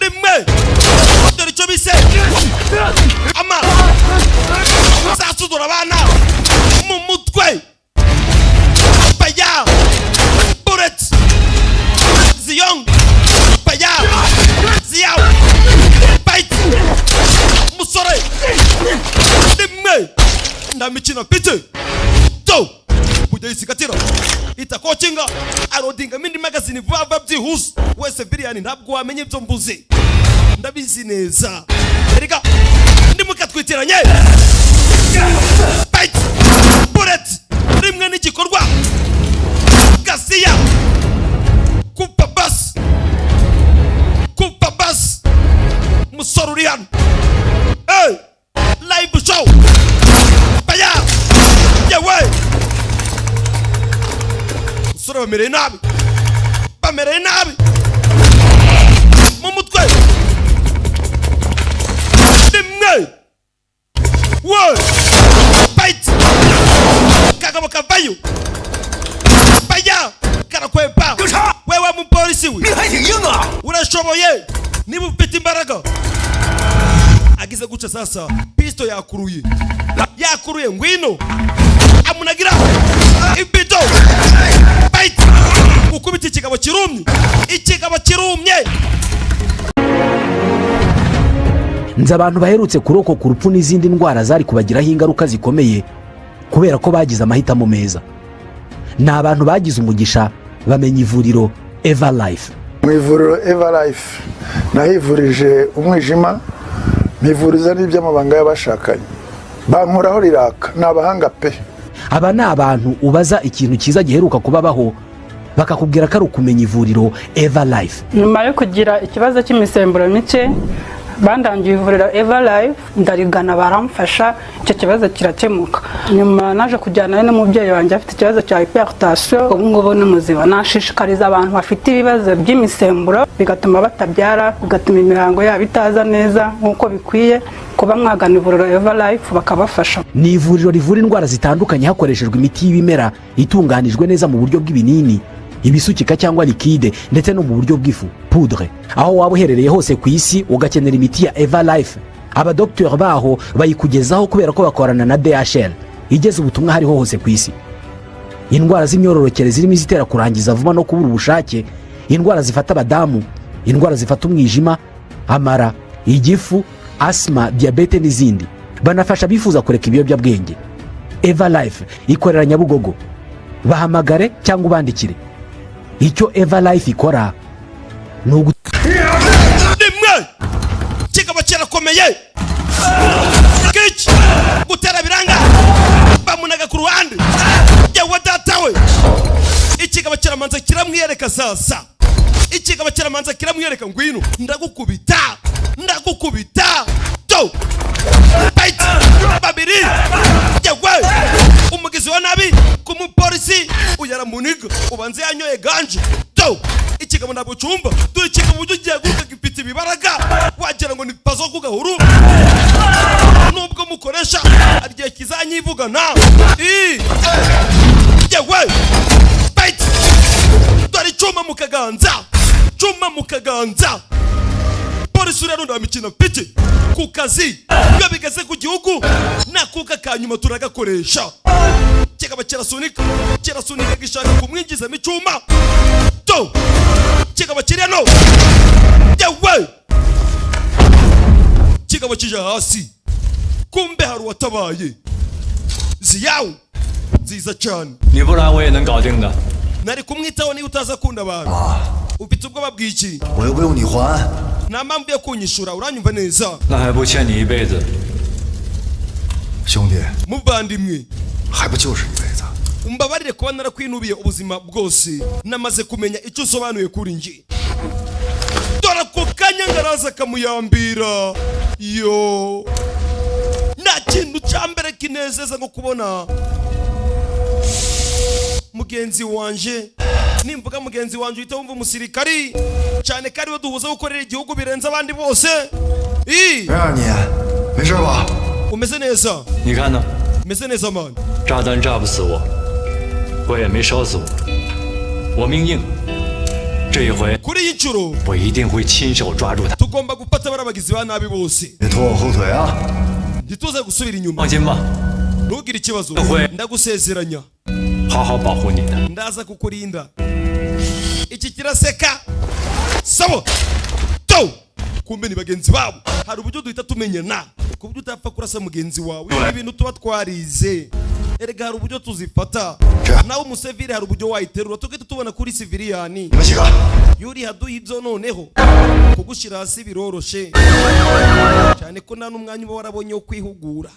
Rimwe! Dore icyo bise! Ama! Sasu dore abana! Mu mutwe! Baya! Bullet! Ziyong! Baya! Ziyawo! Bite! Musore! Rimwe! Ndamikina pite! To! Bujya yisikatira! Itakocinga! Arodinga mindi magazine vuba byihuse! Wese Viriani ntabwo wamenye ibyo mbuze! Ndabizi neza! Erika! Ndimukatwitiranye! Bite! Bullet! Rimwe n'igikorwa! Gasiya! Kupa bas! Musoro uri hano! Hey! Live show! Baya! Yewe! Musoro bamereye nabi! Mu mutwe! Rimwe! Woy! Bite! Kagabo kavayo! Baya! Karakwepa! Wewe mupolisi we! Urashoboye! Niba ufite imbaraga! Agize guca sasa pisto yakuruye ngwino amunagira ibido bite ukubita ikigabo kirumye. Nzi abantu baherutse kurokoka urupfu n'izindi ndwara zari kubagiraho ingaruka zikomeye kubera ko bagize amahitamo meza. Ni abantu bagize umugisha bamenya ivuriro Eva Life. Mu ivuriro Eva Life nahivurije umwijima, mivuriza n'iby'amabanga y'abashakanye. Bankoraho riraka, ni abahanga pe. Aba ni abantu ubaza ikintu cyiza giheruka kubabaho bakakubwira ko ari ukumenya ivuriro Eva Life. Nyuma yo kugira ikibazo cy'imisemburo mike bandangiye ivuriro Eva Life, ndarigana baramfasha, icyo kibazo kirakemuka. Nyuma naje kujyana n'umubyeyi wanjye afite ikibazo cya hypertension, ubu ngubu ni muzima. Nashishikariza abantu bafite ibibazo by'imisemburo bigatuma batabyara, bigatuma imihango yabo itaza neza nk'uko bikwiye. kuba mwagana ivuriro Eva Life bakabafasha. ni ivuriro rivura indwara zitandukanye hakoreshejwe imiti y'ibimera itunganijwe neza mu buryo bw'ibinini, ibisukika cyangwa likide, ndetse no mu buryo bw'ifu poudre. aho waba uherereye hose ku isi ugakenera imiti ya Eva Life, abadokiteri baho bayikugezaho kubera ko bakorana na DHL igeze ubutumwa hariho hose ku isi. indwara z'imyororokere zirimo izitera kurangiza vuba no kubura ubushake, indwara zifata abadamu, indwara zifata umwijima, amara, igifu, asima, diyabete n'izindi. banafasha bifuza kureka ibiyobyabwenge. Eva Life ikorera Nyabugogo. bahamagare cyangwa ubandikire. icyo Eva Life ikora ni rimwe kikaba kirakomeye kici gutera biranga bamunaga ku ruhande yewe datawe. ikigaba kiramanza kiramwiyereka sasa, ikigaba kiramanza kiramwiyereka ngwino ndagukubita to bite babiri yewe umugizi wa nabi kumupolisi uyaramuniga ubanze yanyoye ganje to. ikigabo ntabwo cyumva dore ikigabo ujye guruka gifite ibibaraga wagira ngo ni pazo ku gahuru nubwo mukoresha arigihe kizanyivugana yewe bite dore cyuma mu kaganza polisi rero ndamikina piki ku kazi iyo bigeze ku gihugu nakuka kanyuma turagakoresha. kigaba kirasunika gishaka kumwinjizamo icyuma to kigaba kireno yewe kigaba kija hasi kumbe hari watabaye ziyawe nziza cyane. 你不然我也能搞定的。 nari kumwitaho niba utaza kunda abantu ufite ubwoba bw'iki? 我又不用你还。 nta mpamvu yo kunyishura uranyumva neza. 那还不欠你一辈子。 兄弟， muvandimwe 还不就是一辈子？ umbabarire kuba narakwinubiye ubuzima bwose namaze kumenya icyo usobanuye kuri njye. dore ako kanya ngaraza kamuyambira yo. nta kintu cya mbere kinezeza nko kubona mugenzi wanje. nimvuga mugenzi wanje uhita wumva umusirikari cyane ko ariwe duhuza gukorera igihugu birenze abandi bose. 让你没事吧？ umeze neza? 你看呢？ umeze neza man? 炸弹炸不死我，火也没烧死我，我命硬。这一回 kuri iyi nshuro 我一定会亲手抓住他。 tugomba gufata barabagizi ba nabi bose. 别拖我后腿啊！ ntituze gusubira inyuma. 放心吧， ntugire ikibazo ndagusezeranya 好好保护你的。 ndaza kukurinda. iki kiraseka sawa to kumbe ni bagenzi babo. hari uburyo duhita tumenyana ku buryo utapfa kurasa mugenzi wawe. ibintu tuba twarize erega hari uburyo tuzifata. nawe umusivili hari uburyo wayiterura tugahita tubona kuri siviliyani. yuri haduha ibyo noneho kugushyira hasi biroroshe cyane ko nta n'umwanya uba warabonye wo kwihugura.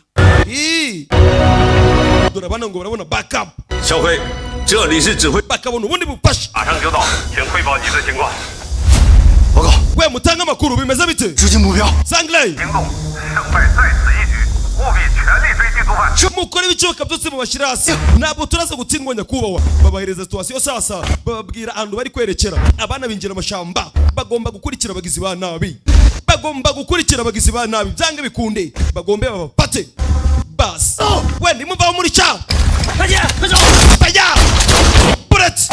dore abana ngo barabona backup. 小辉，这里是指挥， bakabona ubundi bufasha. 马上就到，请汇报你的情况。 报告， we mutanga amakuru bimeze bite? 直进目标。 Sangley 行动，胜败在此一举，务必全力追击毒贩。 mukora ibicyoka byose mubashyira hasi. ntabwo turaza gutsindwa nyakubahwa. babahereza situwasiyo sasa bababwira ahantu bari kwerekera. abana binjira amashamba bagomba gukurikira abagizi ba nabi. byange bikunde bagombe babapate bas. we nimuvaho muri cya bajya bullet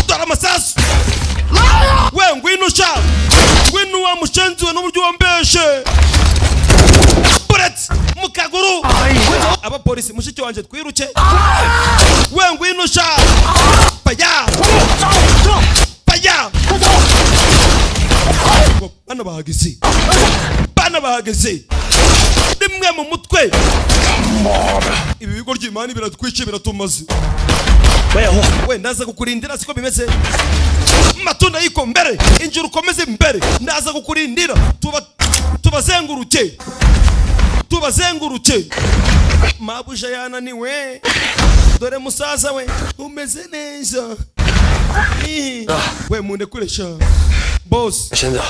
dore amasasu. we ngwino sha ngwino wa mushenziwe n'uburyo wambeshe bullet mu kaguru. abapolisi mushiki wanjye twiruke. we ngwino sha bajya bana bahageze rimwe mu mutwe. ibi bigo ry'imana biratwice biratumaze. we ndaza kukurindira siko bimeze. matunda yiko mbere injira ukomeze mbere. ndaza kukurindira tubazenguruke. mabuja yananiwe dore musaza we umeze neza. we mundekuresha boss. 先生，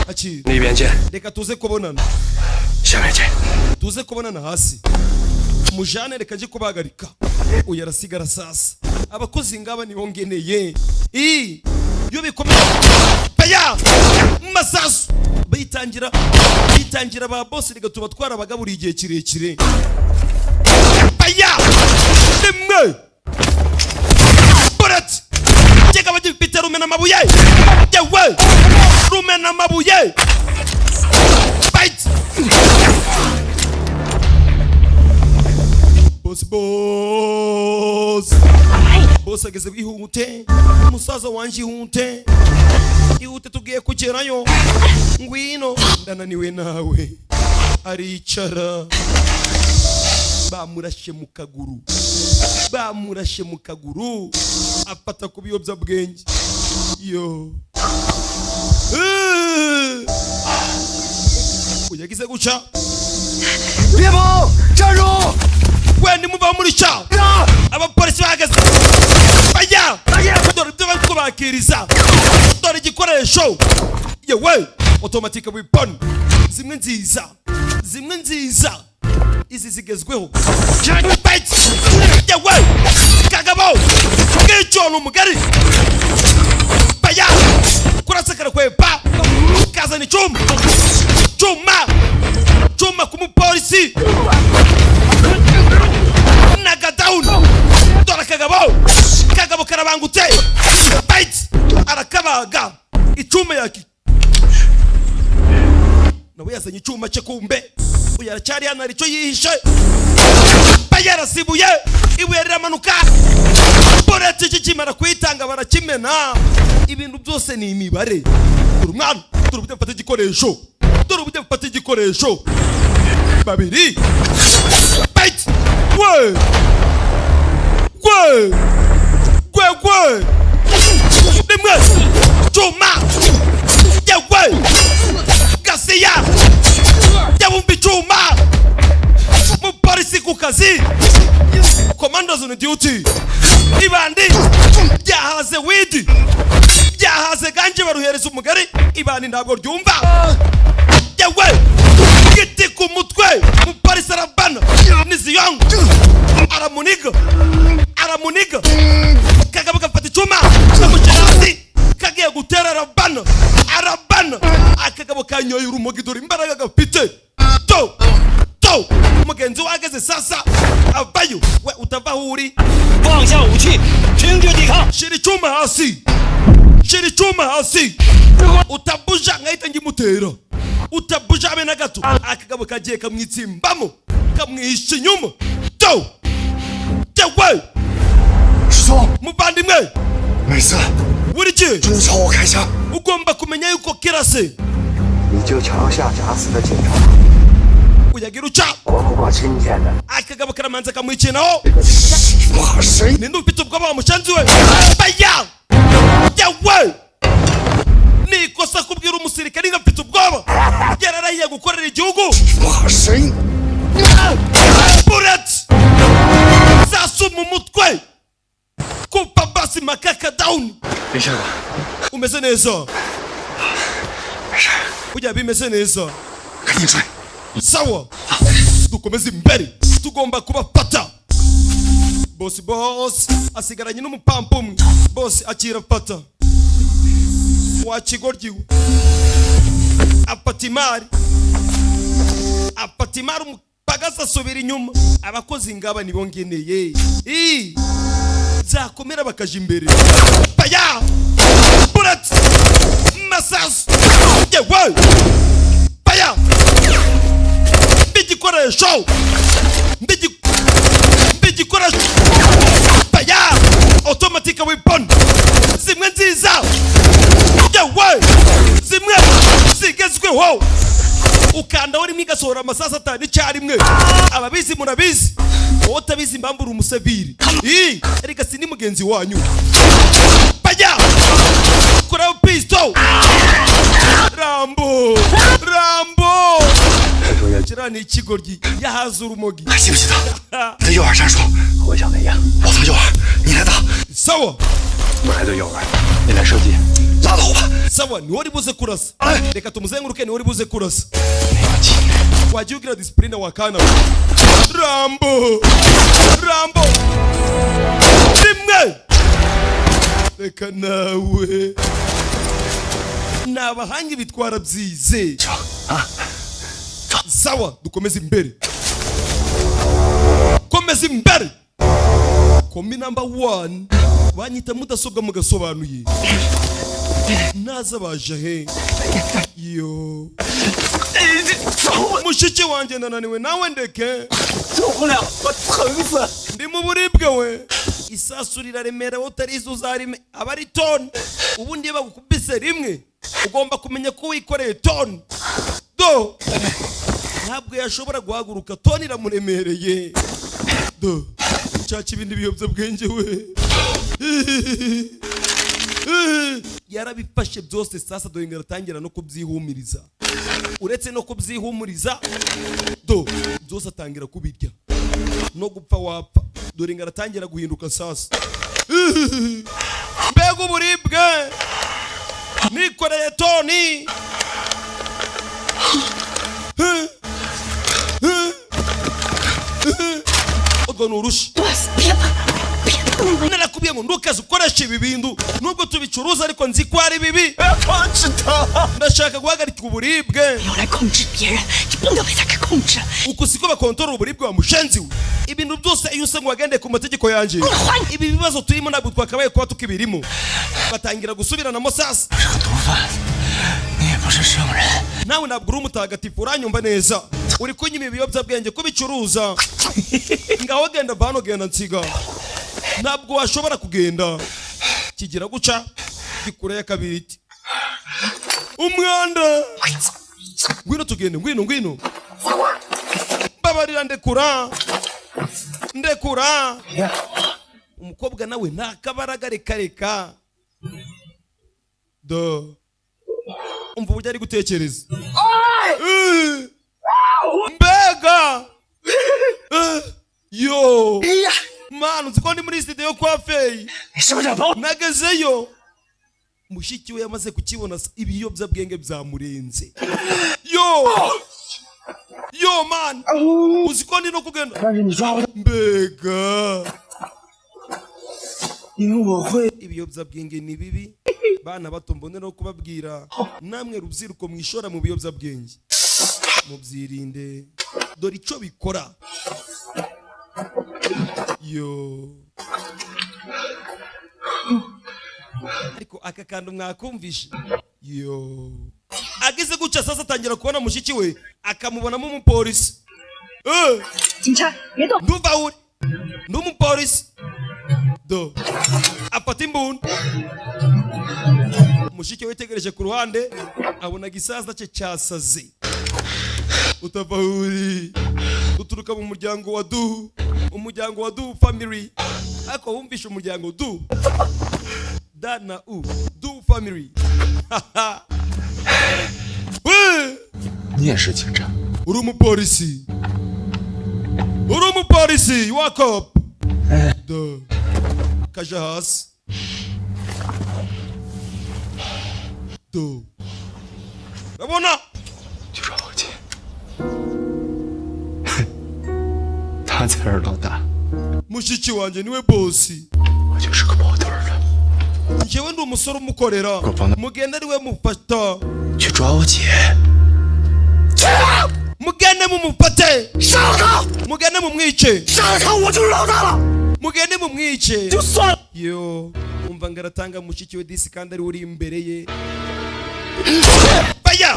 Achi 那边见。 reka tuze kubonana. 下面见。 tuze kubonana hasi. mujane reka nje kubagarika. uyu arasigara sasa. abakozi ngaba nibo ngeneye. iyo bikomeye baya masasu bitangira ba boss rega tuba twarabagaburiye igihe kirekire baya rimwe burat cheka bagifite rumena mabuye yewe rumena mabuye fight boss ageze bihute umusaza wanje ihute tugiye kugerayo ngwino ndananiwe nawe aricara bamurashe mu kaguru afata ku biyobya bwenge yo uyagize guca Bebo Jaru wendi muva muri cha abapolisi bahagaze baya dore ibyo bari kubakiriza dore igikoresho yewe automatic weapon zimwe nziza izi zigezweho yewe kagabo kicona umugari baya kurasakara kwepa kazana chuma kumupolisi naga down dore kagabo karabangutse bite arakabaga icuma yaki nawe yazanye icuma cye kumbe uyaracyari hano arico yihishe bayarasibuye ibuye riramanuka boretse kikimara kwitanga barakimena ibintu byose ni imibare urumwana turubye mfata igikoresho babiri bite we rimwe chuma yewe gasiya yabumbi chuma mupolisi ku kazi commandos on duty ibandi byahaze widi byahaze ganje baruhereza umugari ibandi ntabwo ryumva yewe giti ku mutwe mupolisi arabana niziyong aramuniga kagabo gafata icuma n'umucerazi kagiye gutera arabana akagabo kanyoye urumogi dore imbaraga gafite to umugenzi wageze sasa avayo we utava huri shira icuma hasi utabuja nkahita ngimutera utabuja abe na gato akagabo kagiye kamwitsimbamo kamwihisha inyuma to yewe muvandimwe buri gihe ugomba kumenya yuko kirase uyagira uca akagabo karamanza kamwicinaho ninde ufite ubwoba wamushanzi we baya yewe nikosa kubwira umusirikare ngo afite ubwoba yararahiye gukorera igihugu burat zasuma umutwe kupa basi makaka down umeze neza ujya bimeze neza sawa dukomeze imbere tugomba kubafata boss asigaranye n'umupampa umwe boss akira fata wakigoryiwe apatimari umupagaza asubira inyuma abakozi ngaba nibongeneye zakomera bakaja imbere baya burat masasu yewe baya mbigikoresho baya automatic weapon zimwe nziza yewe zimwe zigezweho ukanda wari migasohora amasasa atanu icyarimwe ababizi murabizi wowe utabizi impamvu uri umuseviri erega si ni mugenzi wanyu bajya kora pisto rambo kira ni ikigoryi yahaza urumogi 记不记得你的诱饵战术？我想那样，我放诱饵，你来打。 sawa 我来对诱饵，你来射击，拉倒吧。 sawa ni wari buze kurasa reka tumuzenguruke ni wari buze kurasa wagiye ugira discipline wakana rambo rimwe reka nawe nabahanga bitwara byize. Sawa, dukomeze imbere. Komeza imbere. Komi number 1 banyita mudasobwa mugasobanuye. Naza baje he. Yo. Mushiki wanjye nananiwe nawe ndeke. Ndi mu buribwe we. Isasu riraremera utarizo uzarime abari ton. Ubundi bagukubise rimwe ugomba kumenya ko wikoreye ton. Do. Ntabwo yashobora guhaguruka ton iramuremereye. Do. Chachi ibindi biyobyabwenge we. Yarabifashe byose sasa dore ngaratangira no kubyihumiriza. Uretse no kubyihumuriza do byose atangira kubirya no gupfa wapfa dore ngaratangira guhinduka sasa. Mbega uburibwe nikoreye toni. Ogo nurushi narakubwiye ngo ndukaze ukoresha ibi bintu nubwo tubicuruza ariko nzi ko ari bibi. Ndashaka guhagarika uburibwe. Uko siko bakontorora uburibwe wa mushenzi we. Ibintu byose iyo usa ngo wagende ku mategeko yanje ibi bibazo turimo ntabwo twakabaye kuba tukibirimo. Batangira gusubiranamo sasa. Nawe ntabwo uri umutagatifu uranyumva neza. Uri kunyima ibiyobyabwenge kubicuruza. Ngaho genda bano genda nsiga. Ntabwo washobora kugenda. Kigira guca gikure ya kabiri. Umwanda. Ngwino tugende ngwino. Babarira ndekura. Umukobwa nawe ntakabaraga reka. Do. Umva uburyo ari gutekereza. Mbega. Yo. Manu nziko ndi muri studio kwa Fei. Nagezeyo. Mushiki we yamaze kukibona ibiyobyabwenge byamurenze. Yo man. Uziko ndi no kugenda. Mbega. Ibiyobyabwenge ni bibi. Bana bato mbone no kubabwira namwe rubyiruko mwishora mu biyobyabwenge. Mubyirinde. Dore icyo bikora. Yo. Ariko aka kantu mwakumvishe. Yo. Agize guca sasa atangira kubona mushiki we akamubonamo umupolisi. Ndumva uri. Ndumupolisi. Do. Afata imbunda. Mushiki we tegereje ku ruhande abona gisaza cye cyasaze. Utava uri. Uturuka mu muryango wa Du. Umuryango wa Du family. Ako wumvisha umuryango Du. Dana U. Du family. Ni也是警察。 Uri umupolisi. Wake up. Do. Kaja hasi. Do. Rabona. 去抓我姐。他才是老大。Mushiki wanjye niwe bosi. 我就是个跑腿的。 Njyewe ndi umusore umukorera. Mugende ariwe mufata. 去抓我姐。 Mugende mumufate. 杀了他！ Mugende mumwice. 杀了他，我就是老大了。 Mugende mumwice. 就算了。 Yo, umva ngaratanga mushiki we disi kandi ari uri imbere ye. Baya!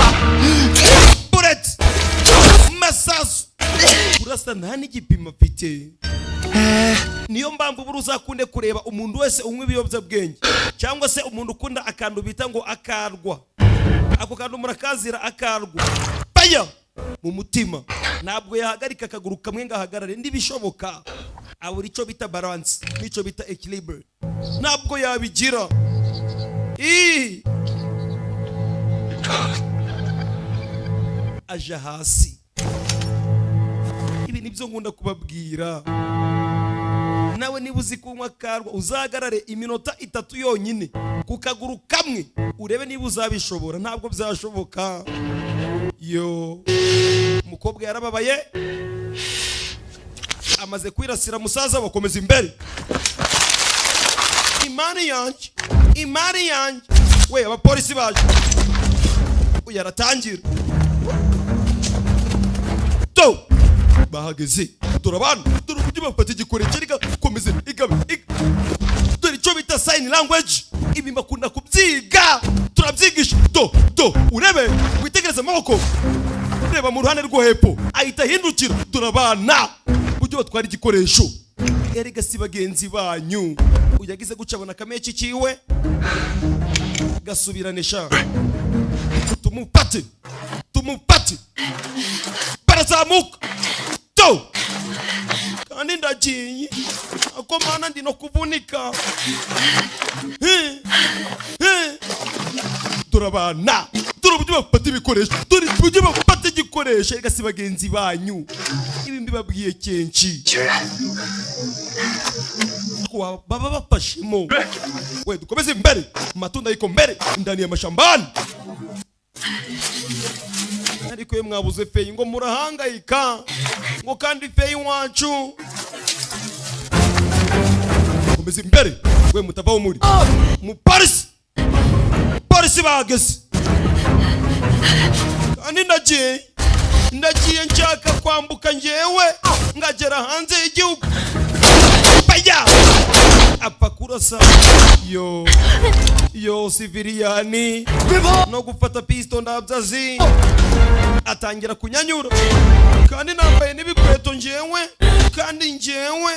Bullet! Masasu! Urasa nta n'igipimo afite. Niyo mpamvu buri uzakunde kureba umuntu wese unywa ibiyobyabwenge cyangwa se umuntu ukunda akantu bita ngo akarwa. Ako kantu murakazira akarwa. Baya! Mu mutima ntabwo yahagarika akaguru kamwe ngahagarare ndibishoboka. Abura icyo bita balance n'icyo bita equilibre. Ntabwo yabigira. Aja hasi. Ibi nibyo nkunda kubabwira. Nawe niba uzi kunywa karwa uzagarare iminota 3 yonyine ku kaguru kamwe urebe niba uzabishobora. Ntabwo byashoboka. Yo. Umukobwa yarababaye. Amaze kwirasira musaza bakomeza imbere. Imani yanjye we abapolisi baje uyu aratangira to bahageze turabana dore uburyo bafata igikoresho igakomeza dore icyo bita sign language ibi bakunda kubyiga turabyigisha do urebe witegereze amaboko ureba mu ruhande rwo hepfo ahita hindukira turabana uburyo batwara igikoresho erega si bagenzi banyu uyagize gucabona kamechi kiwe gasubiranisha tumupate barazamuka to kandi ndagiye ako mana ndi no kuvunika turabana dore uburyo bafata ibikoresho dore uburyo bafata igikoresho erega si bagenzi banyu ibi mbibabwiye kenshi baba bafashemo we dukomeze imbere matunda yiko mbere ndani ya mashambani ariko mwabuze feyi ngo murahangayika ngo kandi feyi wacu komeze imbere we mutavaho muri mu polisi bageze kandi ndagiye nshaka kwambuka njyewe ngagera hanze y'igihugu baya apfa kurasa yo siviriyani no gufata pisto ndabyazi atangira kunyanyura kandi nambaye n'ibikweto njyewe kandi njyewe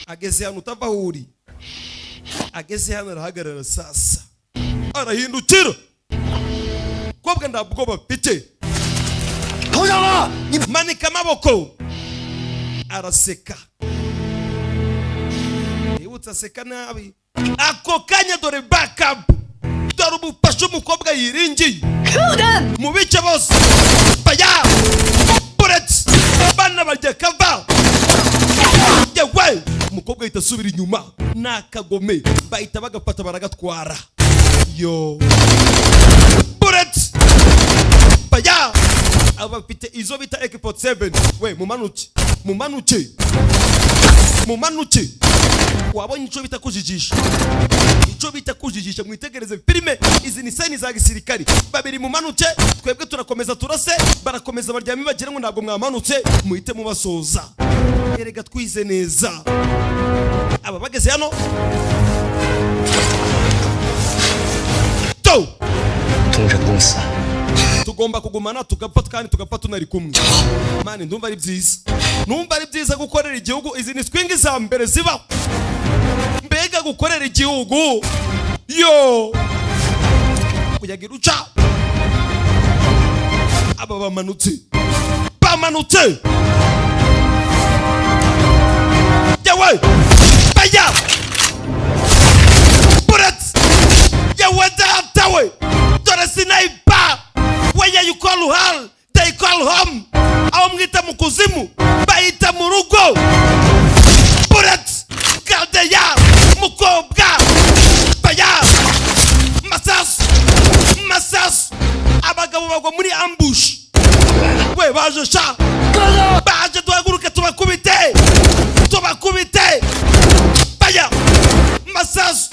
ageze hano utava huri ageze hano arahagarara sasa arahindukira kobwa ndabwo bafite manika amaboko araseka yibutsa aseka nabi ako kanya dore backup dore ubufasha umukobwa yiringiye mu bice bose baya bullets bana barya kava yewe umukobwa ahita asubira inyuma nakagome bahita bagafata baragatwara yo bullets baya abafite izo bita AK47 we mumanuke wabonye ico bita kujijisha mwitegereze filime izi ni seni za gisirikari babiri mumanuke twebwe turakomeza turase barakomeza baryami bagira ngo ntabwo mwamanutse muhite mubasoza erega twize neza aba bageze hano to tugomba kugumana tugapfa kandi tugapfa tunari kumwe mani ndumva ari byiza gukorera igihugu izi ni swingi za mbere zibaho mbega gukorera igihugu yo kuyagira uca aba bamanutse yawe baya bullets yawe datawe dore sniper where you call her they call home aho mwita mu kuzimu bahita mu rugo bullets kaldeya mukobwa baya masasu abagabo bagwa muri ambush we baje sha baje duhaguruke tubakubite baya masasu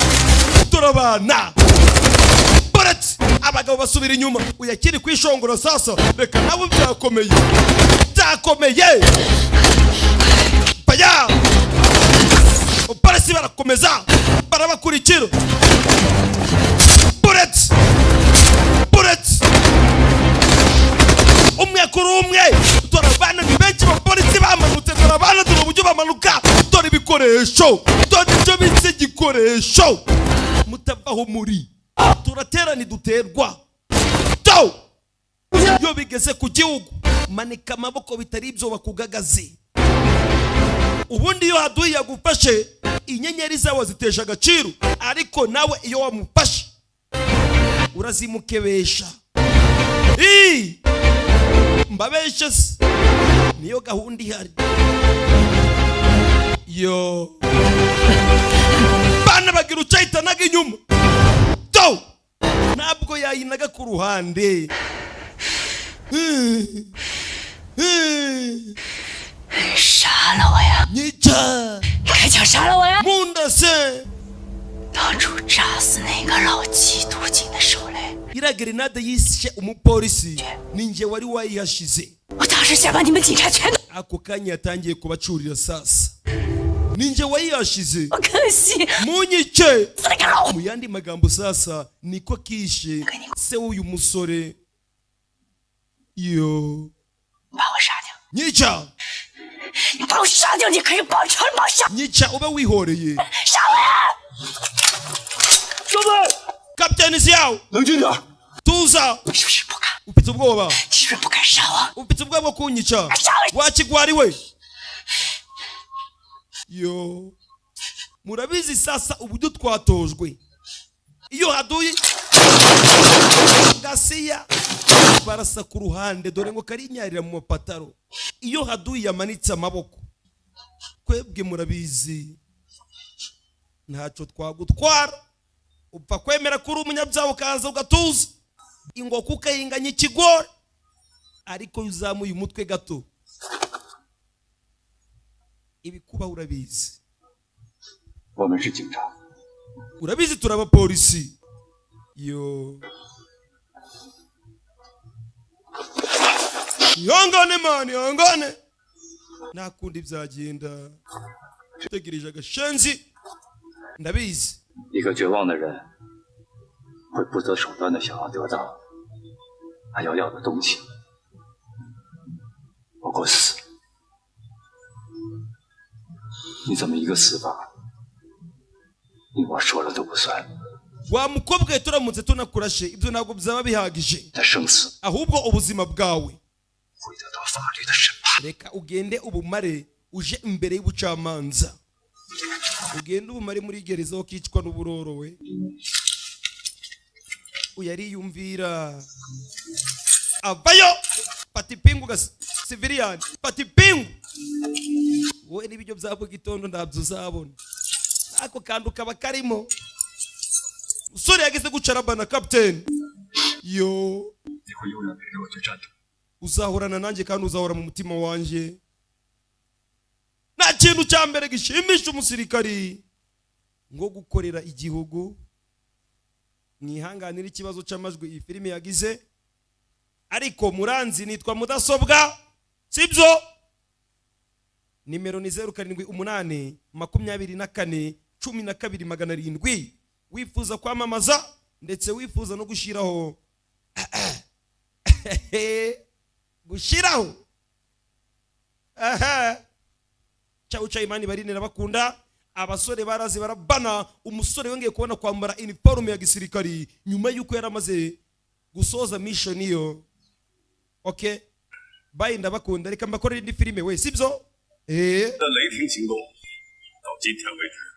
turabana bullets abagabo basubira inyuma uyakiri kwishongora sasa reka nawe byakomeye baya polisi barakomeza barabakurikira bullets umwe kuri umwe turabana ni benshi bapolisi bamanutse turabana dore uburyo bamanuka dore ibikoresho dore ibyo bitse igikoresho mutavaho muri turaterana duterwa to yo bigeze ku gihugu manika amaboko bitari ibyo bakugagaze ubundi iyo haduye yagufashe inyenyeri zawe zitesha agaciro ariko nawe iyo wamufashe urazimukebesha mbabeshe niyo gahunda ihari yo bana bagira ucayitanaga inyuma to ntabwo yayinaga ku ruhande杀了我呀！你这还想杀了我呀？munda se 当初炸死那个老缉毒警的手雷， iriya grenade yishe umupolisi ninjye wari wayihashize. 我当时想把你们警察全都 ako kanya yatangiye kubacurira sasa. Ninjye wayihashize. 我可惜 munyice. Mu yandi magambo sasa niko kishe se w'uyu musore. Yo 把我杀掉， nyica 你把我杀掉，你可以保证把我杀 nyica ube wihoreye. 杀我！兄弟 Kapiteni Xiao 冷静点 tuza 你是不是不敢？ ufite ubwoba 你是不是不敢杀我？ ufite ubwoba bwo kunyica wakigwari we. Yo murabizi sasa uburyo twatojwe iyo haduye gasiya barasa ku ruhande dore ngo karinyarira mu mapataro iyo haduye yamanitse amaboko kwebwe murabizi ntacyo twagutwara upfa kwemera kuri umunyabyaha ukaza ugatuza ingoko ukayinganya ikigori ariko uzamuye umutwe gato ibikuba urabizi. 我们是警察， urabizi turaba polisi. Yo yongane mani yongane nakundi byagenda utegereje agashenzi ndabizi. 一个绝望的人会不择手段的想要得到他要的东西，包括死。你怎么一个死法，你我说了都不算？ wa mukobwa turamutse tunakurashe ibyo ntabwo byaba bihagije 他生死 ahubwo ubuzima bwawe 会得到法律的审判。 reka ugende ubumare uje imbere y'ubucamanza ugende ubumare muri gereza ukicwa n'uburoro we uyariyumvira avayo patipingu gas civilian patipingu wowe n'ibyo byabo gitondo ndabyo uzabona ako kandu kaba karimo usore yageze gucarabana captain. Yo 你会永远陪着我去战斗。 uzahorana nanjye kandi uzahora mu mutima wanjye. Nta kintu cya mbere gishimisha umusirikari ngo gukorera igihugu. Mwihanganira ikibazo cy'amajwi iyi filime yagize ariko muranzi nitwa mudasobwa sibyo. Nimero ni 0788 24 12 700. wifuza kwamamaza ndetse wifuza no gushiraho gushiraho cyawu cyayimani barinera bakunda abasore barazi barabana umusore wongeye kubona kwambara uniforme ya gisirikari nyuma yuko yaramaze gusoza mission iyo. Okay bye ndabakunda reka mbakorera indi filime we sibyo 的雷霆行动到今天为止